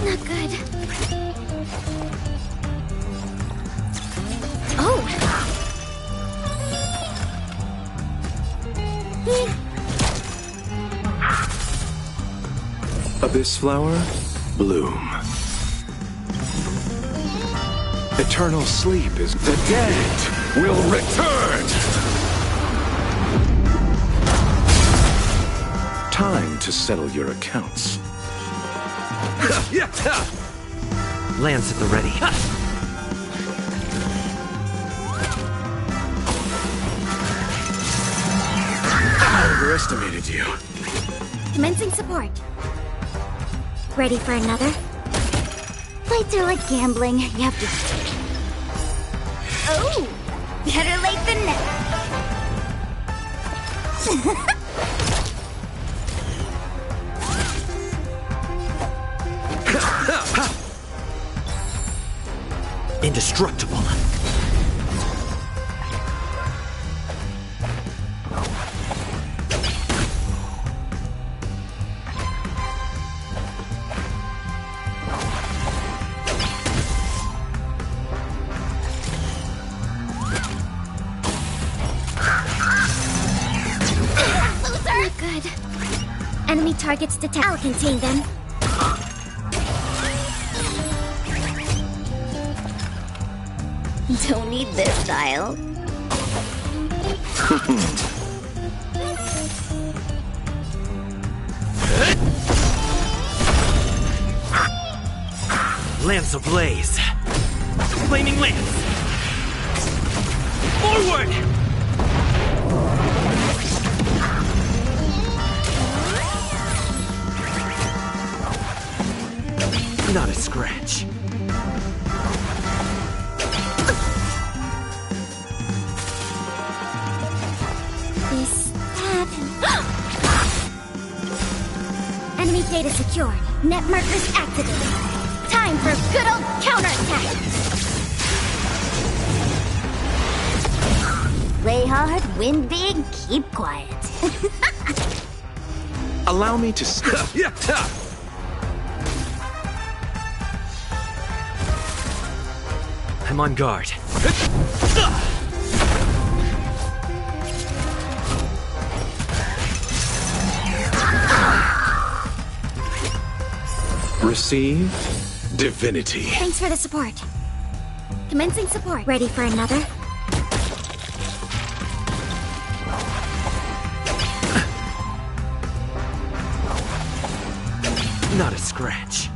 Not good. Oh! Abyss flower, bloom. Eternal sleep is the dead will return. Time to settle your accounts. Lance at the ready. I overestimated you. Commencing support. Ready for another? Fights are like gambling. You have to... Oh! Better late than never. indestructible. Good. Enemy targets detected. I'll contain them. Don't need this style. Lance ablaze. Flaming lance. Forward! Not a scratch. This happened. Enemy data secured. Net markers activated. Time for a good old counterattack. Play hard, win big, keep quiet. Allow me to... I'm on guard. Receive divinity. Thanks for the support. Commencing support. Ready for another? Not a scratch.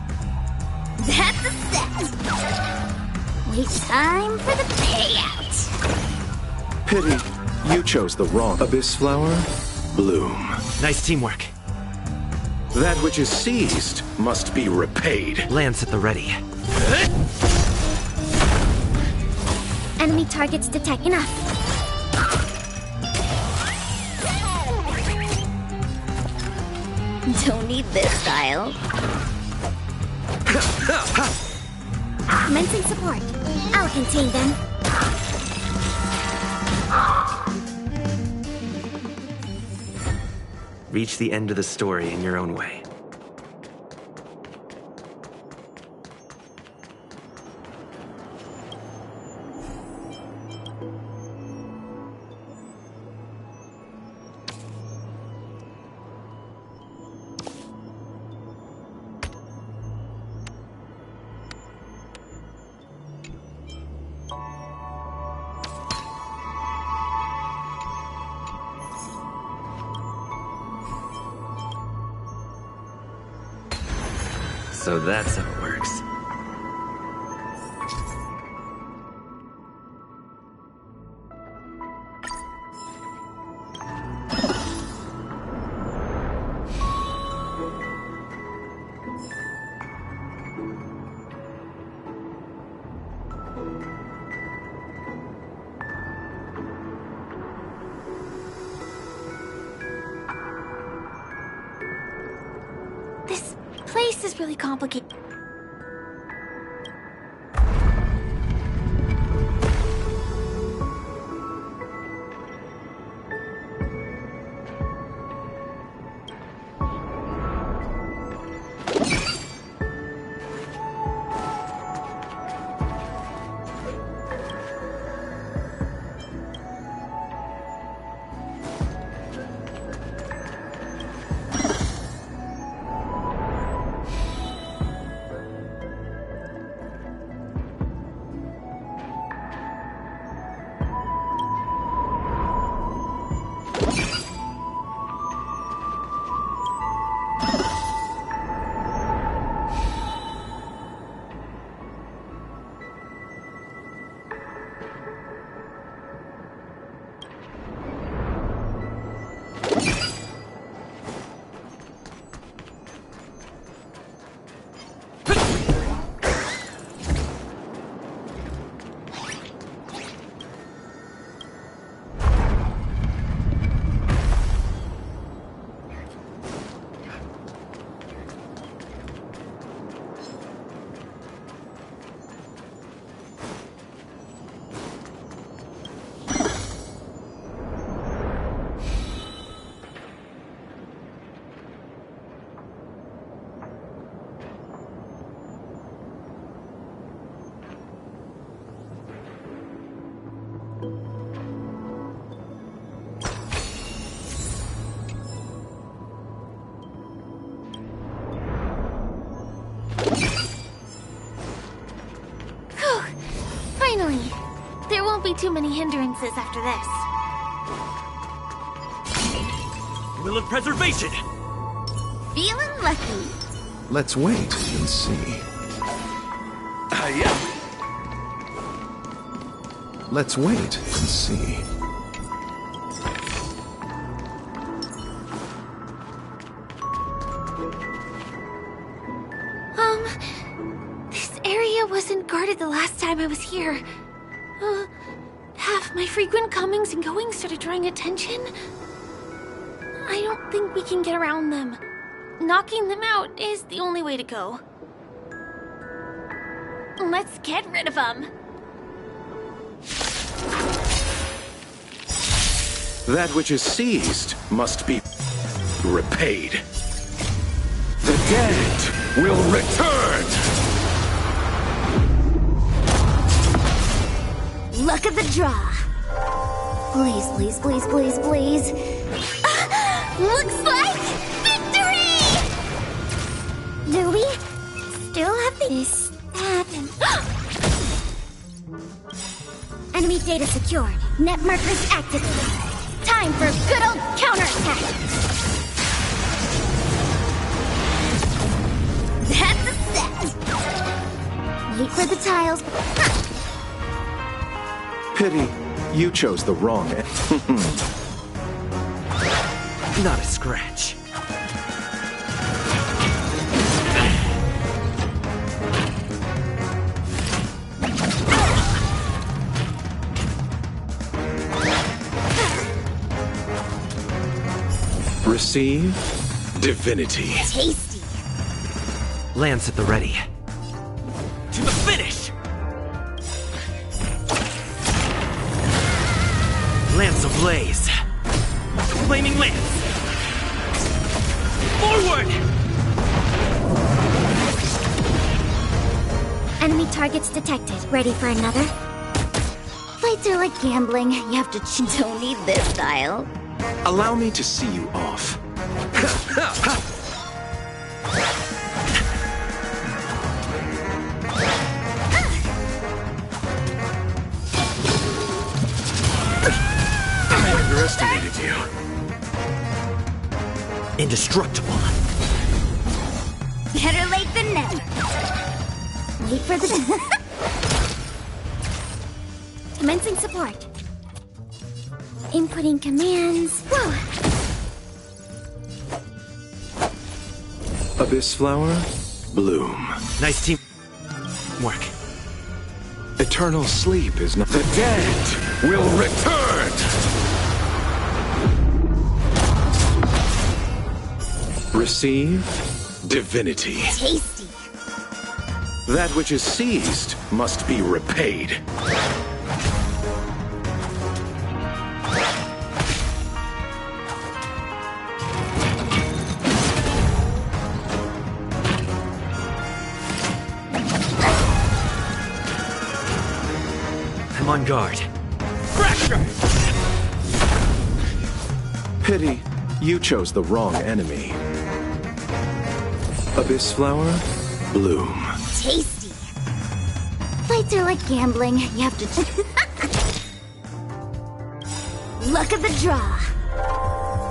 That's a set. Wait, time for the payout. Pity, you chose the wrong abyss flower. Bloom. Nice teamwork. That which is seized must be repaid. Lance at the ready. Enemy targets detect. Enough. Don't need this style. Commencing support. I'll contain them. Reach the end of the story in your own way. So that's how it works. This place is really complicated. be too many hindrances after this. Will of preservation! Feeling lucky. Let's wait and see. Let's wait and see. This area wasn't guarded the last time I was here. Have my frequent comings and goings started drawing attention? I don't think we can get around them. Knocking them out is the only way to go. Let's get rid of them. That which is seized must be repaid. The dead will return! Luck of the draw. Please, please, please, please, please. Looks like victory! Do we still have this happen? Enemy data secured. Net markers activated. Time for a good old counterattack. That's a set. Wait for the tiles. Pity, you chose the wrong end. Not a scratch. Receive divinity. Tasty. Lance at the ready. To the finish! Lance ablaze. Flaming lance. Forward! Enemy targets detected. Ready for another? Fights are like gambling. You have to don't need this style. Allow me to see you off. I underestimated you. Indestructible. Better late than never. Wait for the... Commencing support. Inputting commands. Whoa. Abyss flower, bloom. Nice team work. Eternal sleep is not... The dead will return! Receive divinity. Tasty. That which is seized must be repaid. I'm on guard. Fracture! Pity, you chose the wrong enemy. Abyss flower, bloom. Tasty. Fights are like gambling. You have to... Luck of the draw.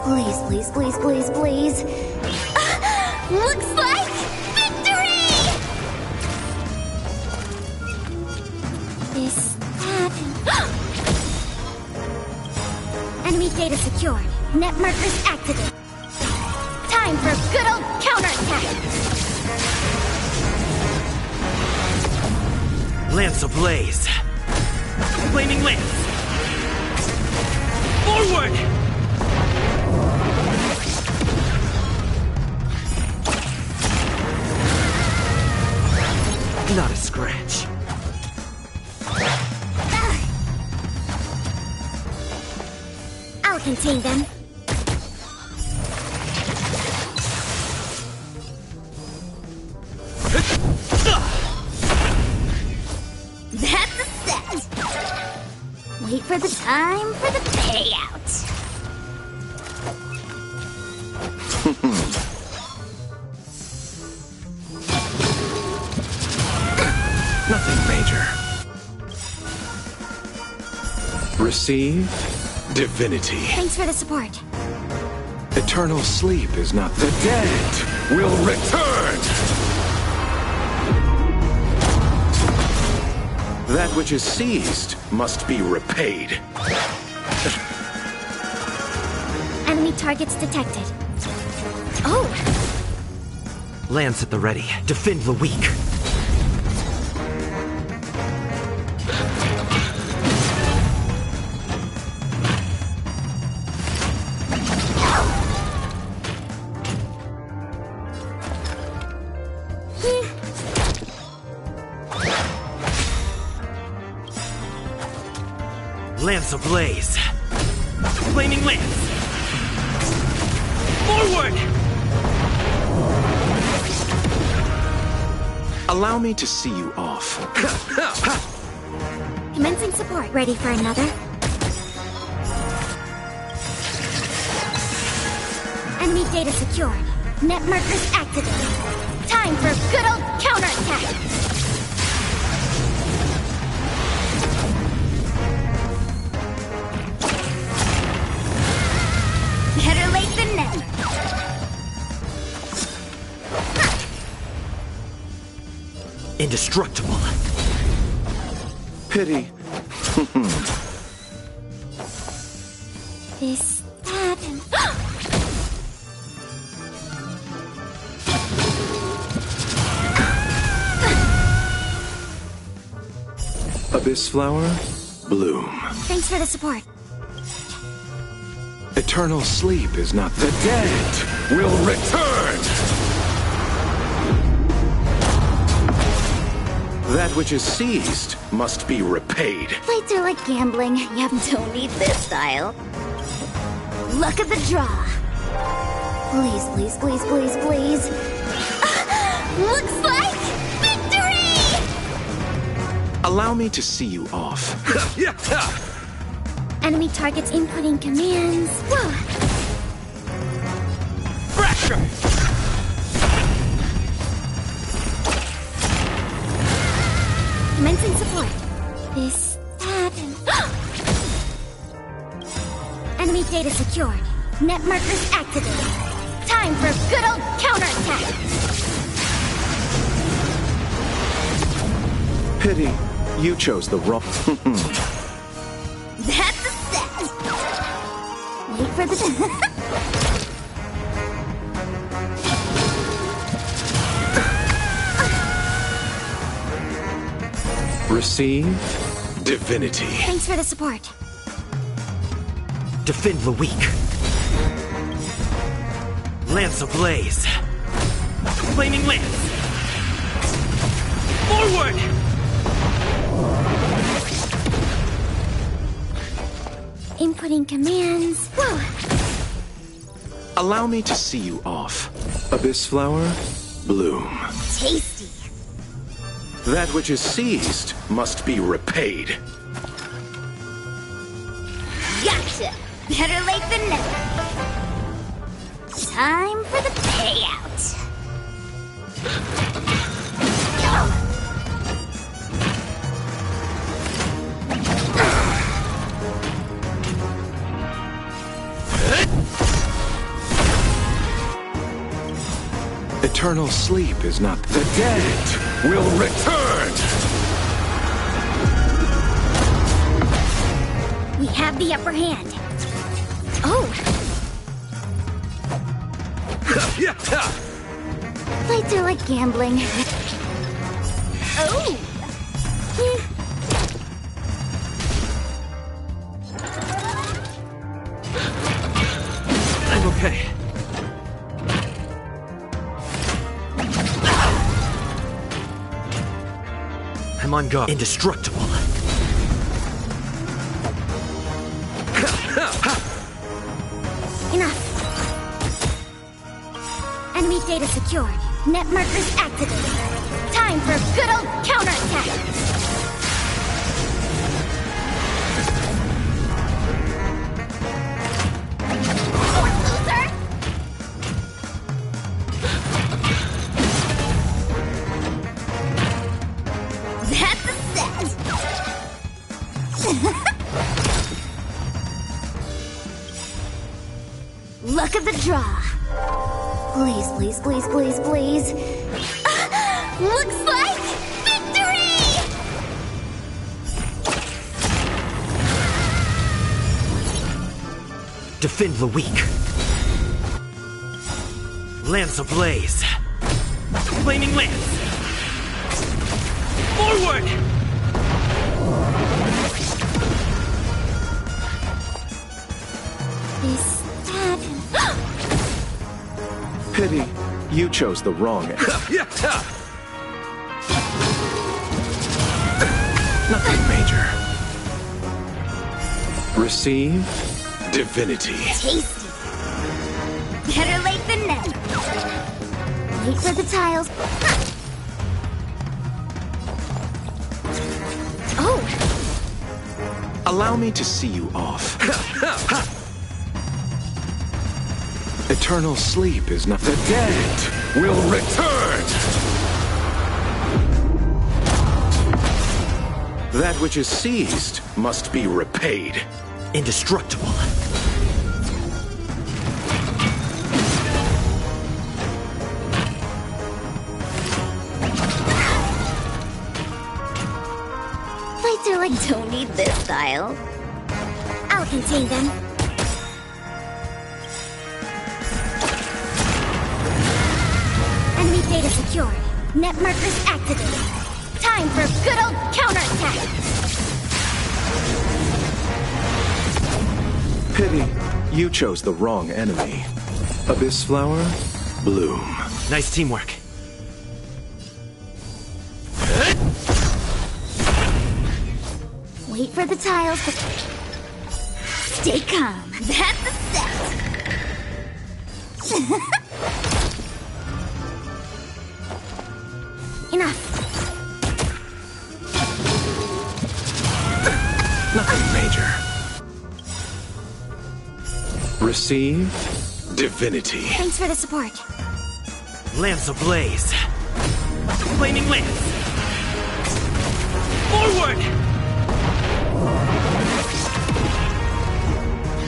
Please, please, please, please, please. Looks like victory! This happened. Enemy data secured. Net markers activated. Time for a good old counterattack. Lance ablaze. Flaming lance. Forward! Not a scratch. I'll contain them. That's a set. Wait for the time for the payout. Nothing major. Receive divinity. Thanks for the support. Eternal sleep is not the dead will return. That which is seized must be repaid. Enemy targets detected. Oh! Lance at the ready. Defend the weak. Lance ablaze. Flaming lance. Forward! Allow me to see you off. Commencing support. Ready for another? Enemy data secured. Net markers activated. Time for a good old counterattack! Better late than never. Indestructible. Pity. This, that, and... Abyss flower, bloom. Thanks for the support. Eternal sleep is not the dead will return. That which is seized must be repaid. Fights are like gambling. You don't need this style. Luck of the draw. Please, please, please, please, please. Looks like victory! Allow me to see you off. Enemy targets inputting commands. Whoa. Fracture! Commencing support. This, that, and... Enemy data secured. Net markers activated. Time for a good old counterattack! Pity, you chose the wrong... That's a set! Wait for the... Receive divinity. Thanks for the support. Defend the weak. Lance ablaze. Flaming lance. Forward! Inputting commands. Whoa. Allow me to see you off. Abyss flower, bloom. Tasty. That which is seized must be repaid. Gotcha! Better late than never. Time for the payout. Eternal sleep is not the dead will return. We have the upper hand. Oh! Fights are like gambling. Oh! I'm okay. I'm on guard. Indestructible. Enough. Enemy data secured. Net markers activated. Time for a good old counterattack. Luck of the draw. Please, please, please, please, please. Looks like victory! Defend the weak. Lance ablaze. Flaming lance. Forward! Is that... Pity, you chose the wrong end. Nothing major. Receive divinity. Tasty. Better late than never. Wait for the tiles. Oh! Allow me to see you off. Eternal sleep is not... The dead will return! That which is seized must be repaid. Indestructible. Lights are like, don't need this style. I'll contain them. Enemy data secured. Net markers activated. Time for good old counterattack. Pity, you chose the wrong enemy. Abyss flower, bloom. Nice teamwork. Wait for the tiles to... Stay calm. That's a set. Enough. Nothing major. Receive divinity. Thanks for the support. Lance ablaze. Flaming lance. Forward!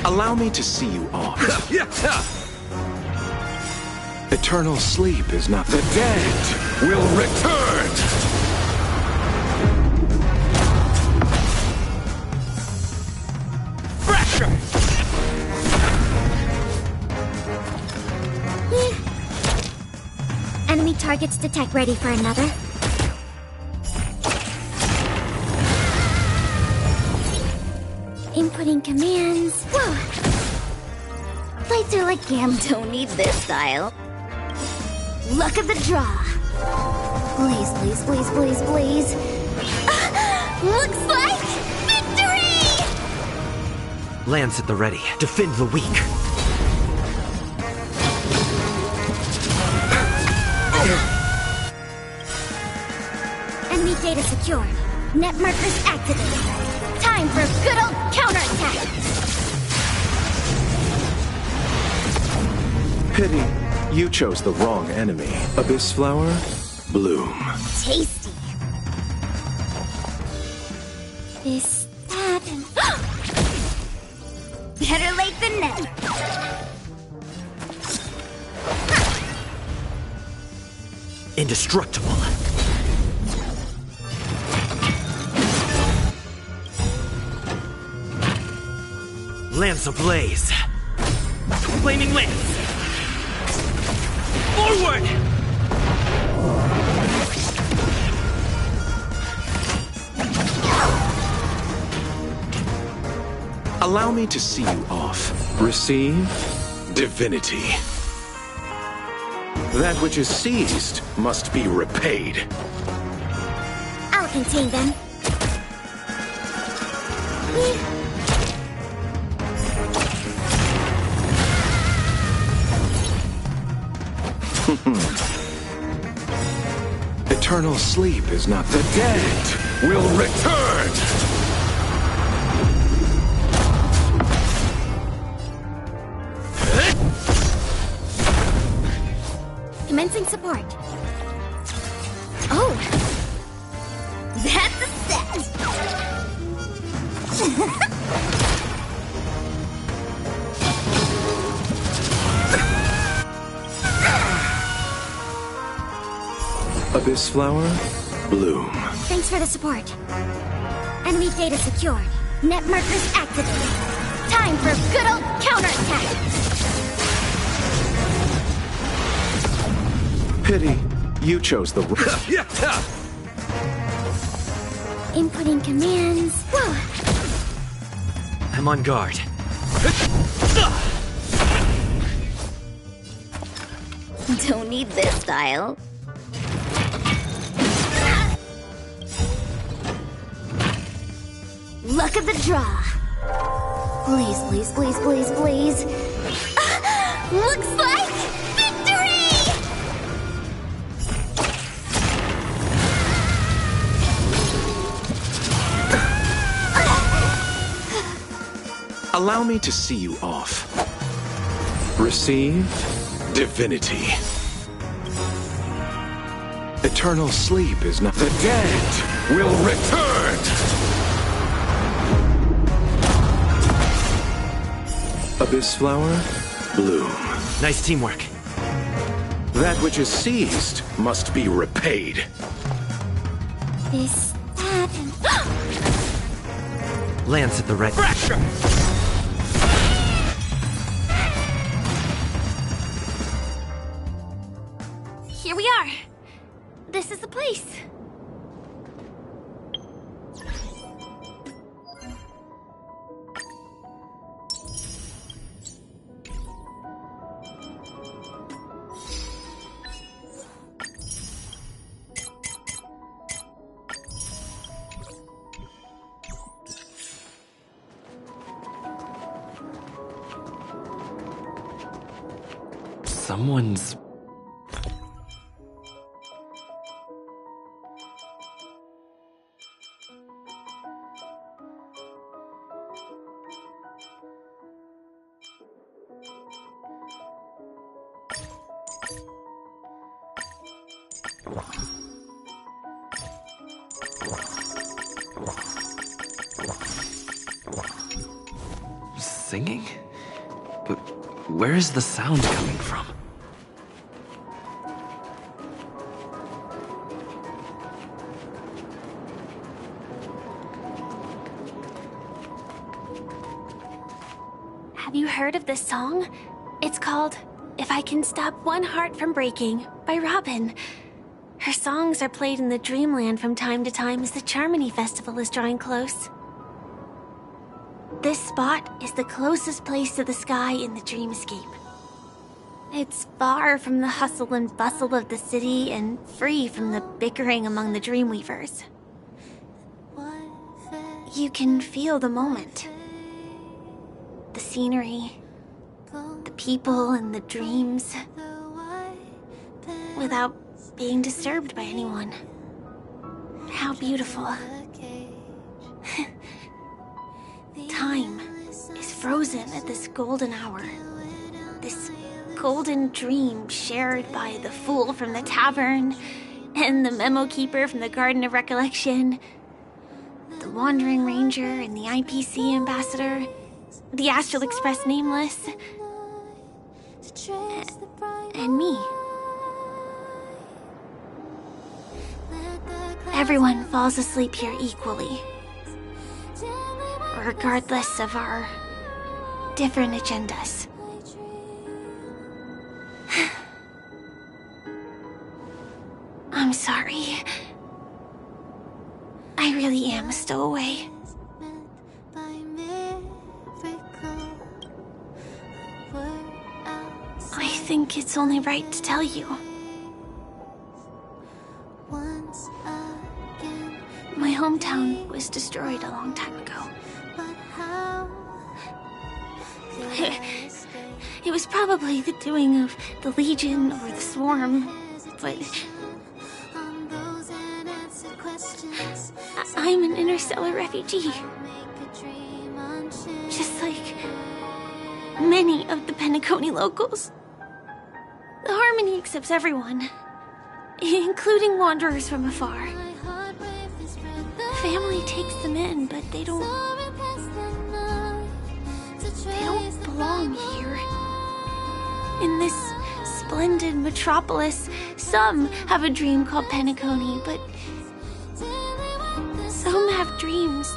Allow me to see you off. Eternal sleep is not... The dead will return! Fracture! Enemy targets detect. Ready for another? Inputting commands. Whoa! Lights are like Gam. Don't need this style. Luck of the draw. Please, please, please, please, please. Looks like victory! Lance at the ready. Defend the weak. Enemy data secured. Net markers activated. Time for good old counterattack. Pity, you chose the wrong enemy. Abyss flower, bloom. Tasty. Is that... Better late than never. Indestructible. Lance ablaze. Flaming lance. Forward! Allow me to see you off. Receive divinity. That which is seized must be repaid. I'll contain them. Eternal sleep is not... The dead will return! Commencing support. Oh! That's a set! Abyss flower, bloom. Thanks for the support. Enemy data secured. Net markers activated. Time for a good old counterattack. Pity, you chose the Inputting commands. Whoa. I'm on guard. Don't need this style. Luck of the draw. Please, please, please, please, please. Looks like victory! Allow me to see you off. Receive divinity. Eternal sleep is not. The dead will return! Abyss flower, bloom. Nice teamwork. That which is seized must be repaid. This, that, and... Lance at the ready. Here we are. This is the place. Someone's... singing? But where is the sound coming from? Have you heard of this song? It's called If I Can Stop One Heart from Breaking by Robin. Her songs are played in the Dreamland from time to time as the Charmony Festival is drawing close. This spot is the closest place to the sky in the dreamscape. It's far from the hustle and bustle of the city and free from the bickering among the Dreamweavers. You can feel the moment. The scenery, the people and the dreams, without being disturbed by anyone. How beautiful. Time is frozen at this golden hour. This golden dream shared by the fool from the tavern, and the memo keeper from the Garden of Recollection, the Wandering Ranger and the IPC ambassador, the Astral Express Nameless, and me. Everyone falls asleep here equally, regardless of our different agendas. I'm sorry. I really am a stowaway. I think it's only right to tell you. My hometown was destroyed a long time ago. It was probably the doing of the Legion or the Swarm, but I'm an interstellar refugee. Just like many of the Penacony locals. The Harmony accepts everyone, including wanderers from afar. Family takes them in, but they don't belong here. In this splendid metropolis. Some have a dream called Penacony, but some have dreams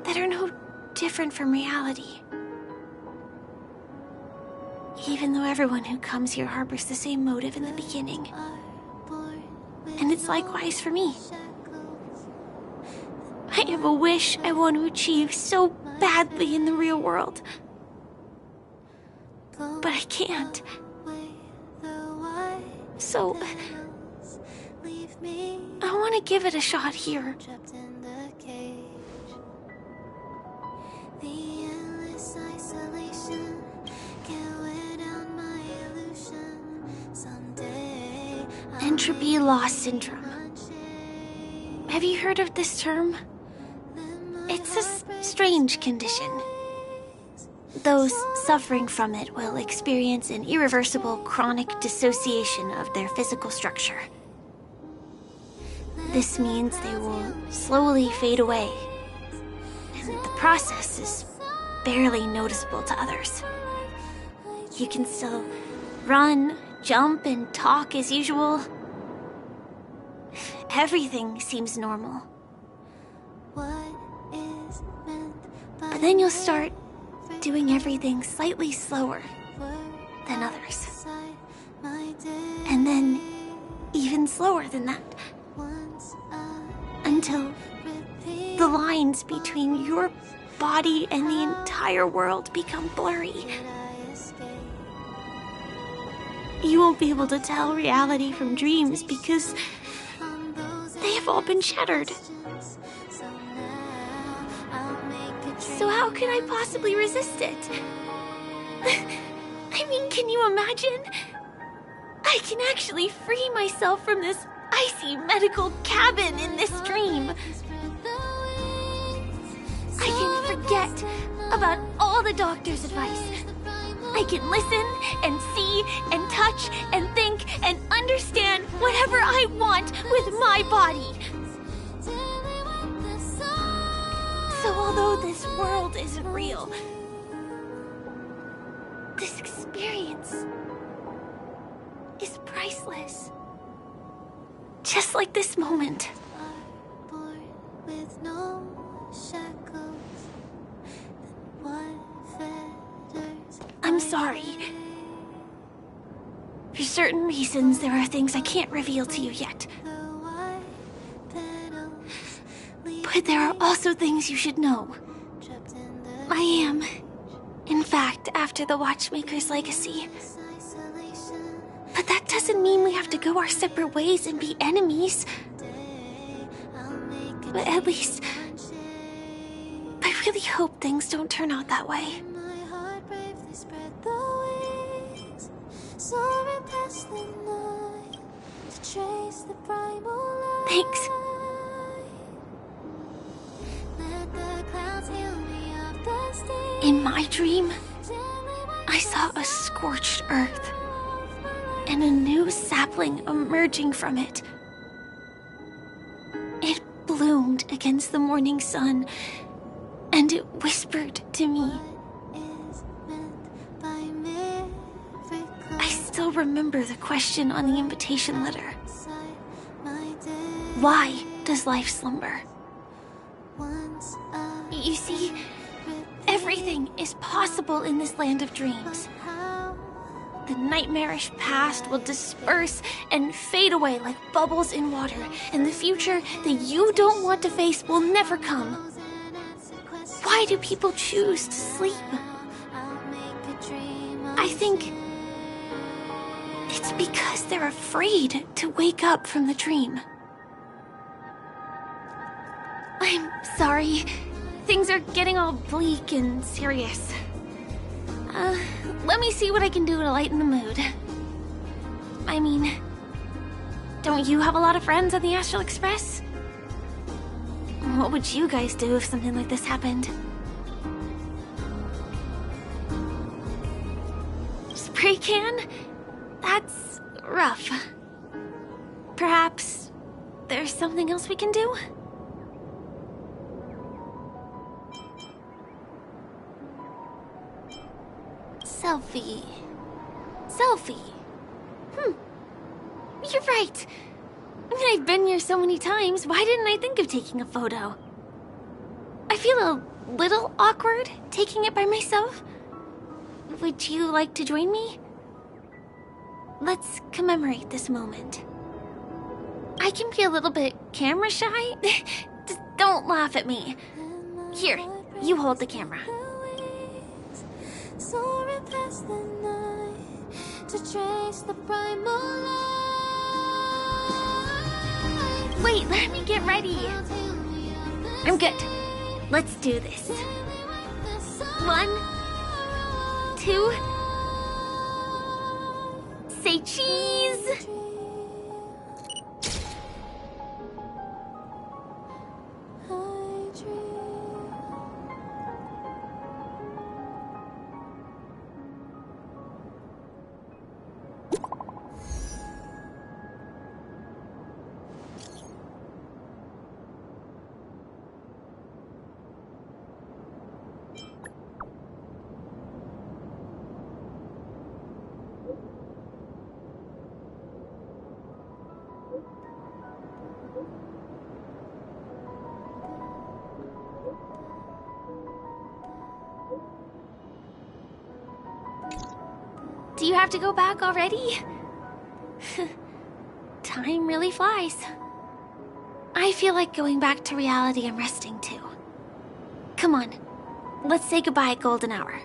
that are no different from reality. Even though everyone who comes here harbors the same motive in the beginning. And it's likewise for me. I have a wish I want to achieve so badly in the real world. But I can't. So, I want to give it a shot here. Entropy loss syndrome. Have you heard of this term? It's a strange condition. Those suffering from it will experience an irreversible chronic dissociation of their physical structure. This means they will slowly fade away, and the process is barely noticeable to others. You can still run, jump, and talk as usual. Everything seems normal. But then you'll start doing everything slightly slower than others. And then even slower than that. Until the lines between your body and the entire world become blurry. You won't be able to tell reality from dreams because they have all been shattered. So how can I possibly resist it? I mean, can you imagine? I can actually free myself from this icy medical cabin in this dream. I can forget about all the doctor's advice. I can listen and see and touch and think and understand whatever I want with my body. So although this world isn't real, this experience is priceless. Just like this moment. I'm sorry. For certain reasons, there are things I can't reveal to you yet. But there are also things you should know. I am, in fact, after the Watchmaker's legacy. But that doesn't mean we have to go our separate ways and be enemies. But at least, I really hope things don't turn out that way. Thanks. In my dream, I saw a scorched earth and a new sapling emerging from it. It bloomed against the morning sun, and it whispered to me. I still remember the question on the invitation letter. Why does life slumber? You see, everything is possible in this land of dreams. The nightmarish past will disperse and fade away like bubbles in water, and the future that you don't want to face will never come. Why do people choose to sleep? I think it's because they're afraid to wake up from the dream. I'm sorry. Things are getting all bleak and serious. Let me see what I can do to lighten the mood. I mean, don't you have a lot of friends on the Astral Express? What would you guys do if something like this happened? Spray can? That's rough. Perhaps there's something else we can do? Selfie. Selfie. You're right. I mean, I've been here so many times. Why didn't I think of taking a photo? I feel a little awkward taking it by myself. Would you like to join me? Let's commemorate this moment. I can be a little bit camera shy. Just don't laugh at me. Here, you hold the camera. Soaring past the night to trace the primal light. Wait, let me get ready. I'm good. Let's do this. 1, 2. Say cheese. Do you have to go back already? Time really flies. I feel like going back to reality and resting too. Come on, let's say goodbye at golden hour.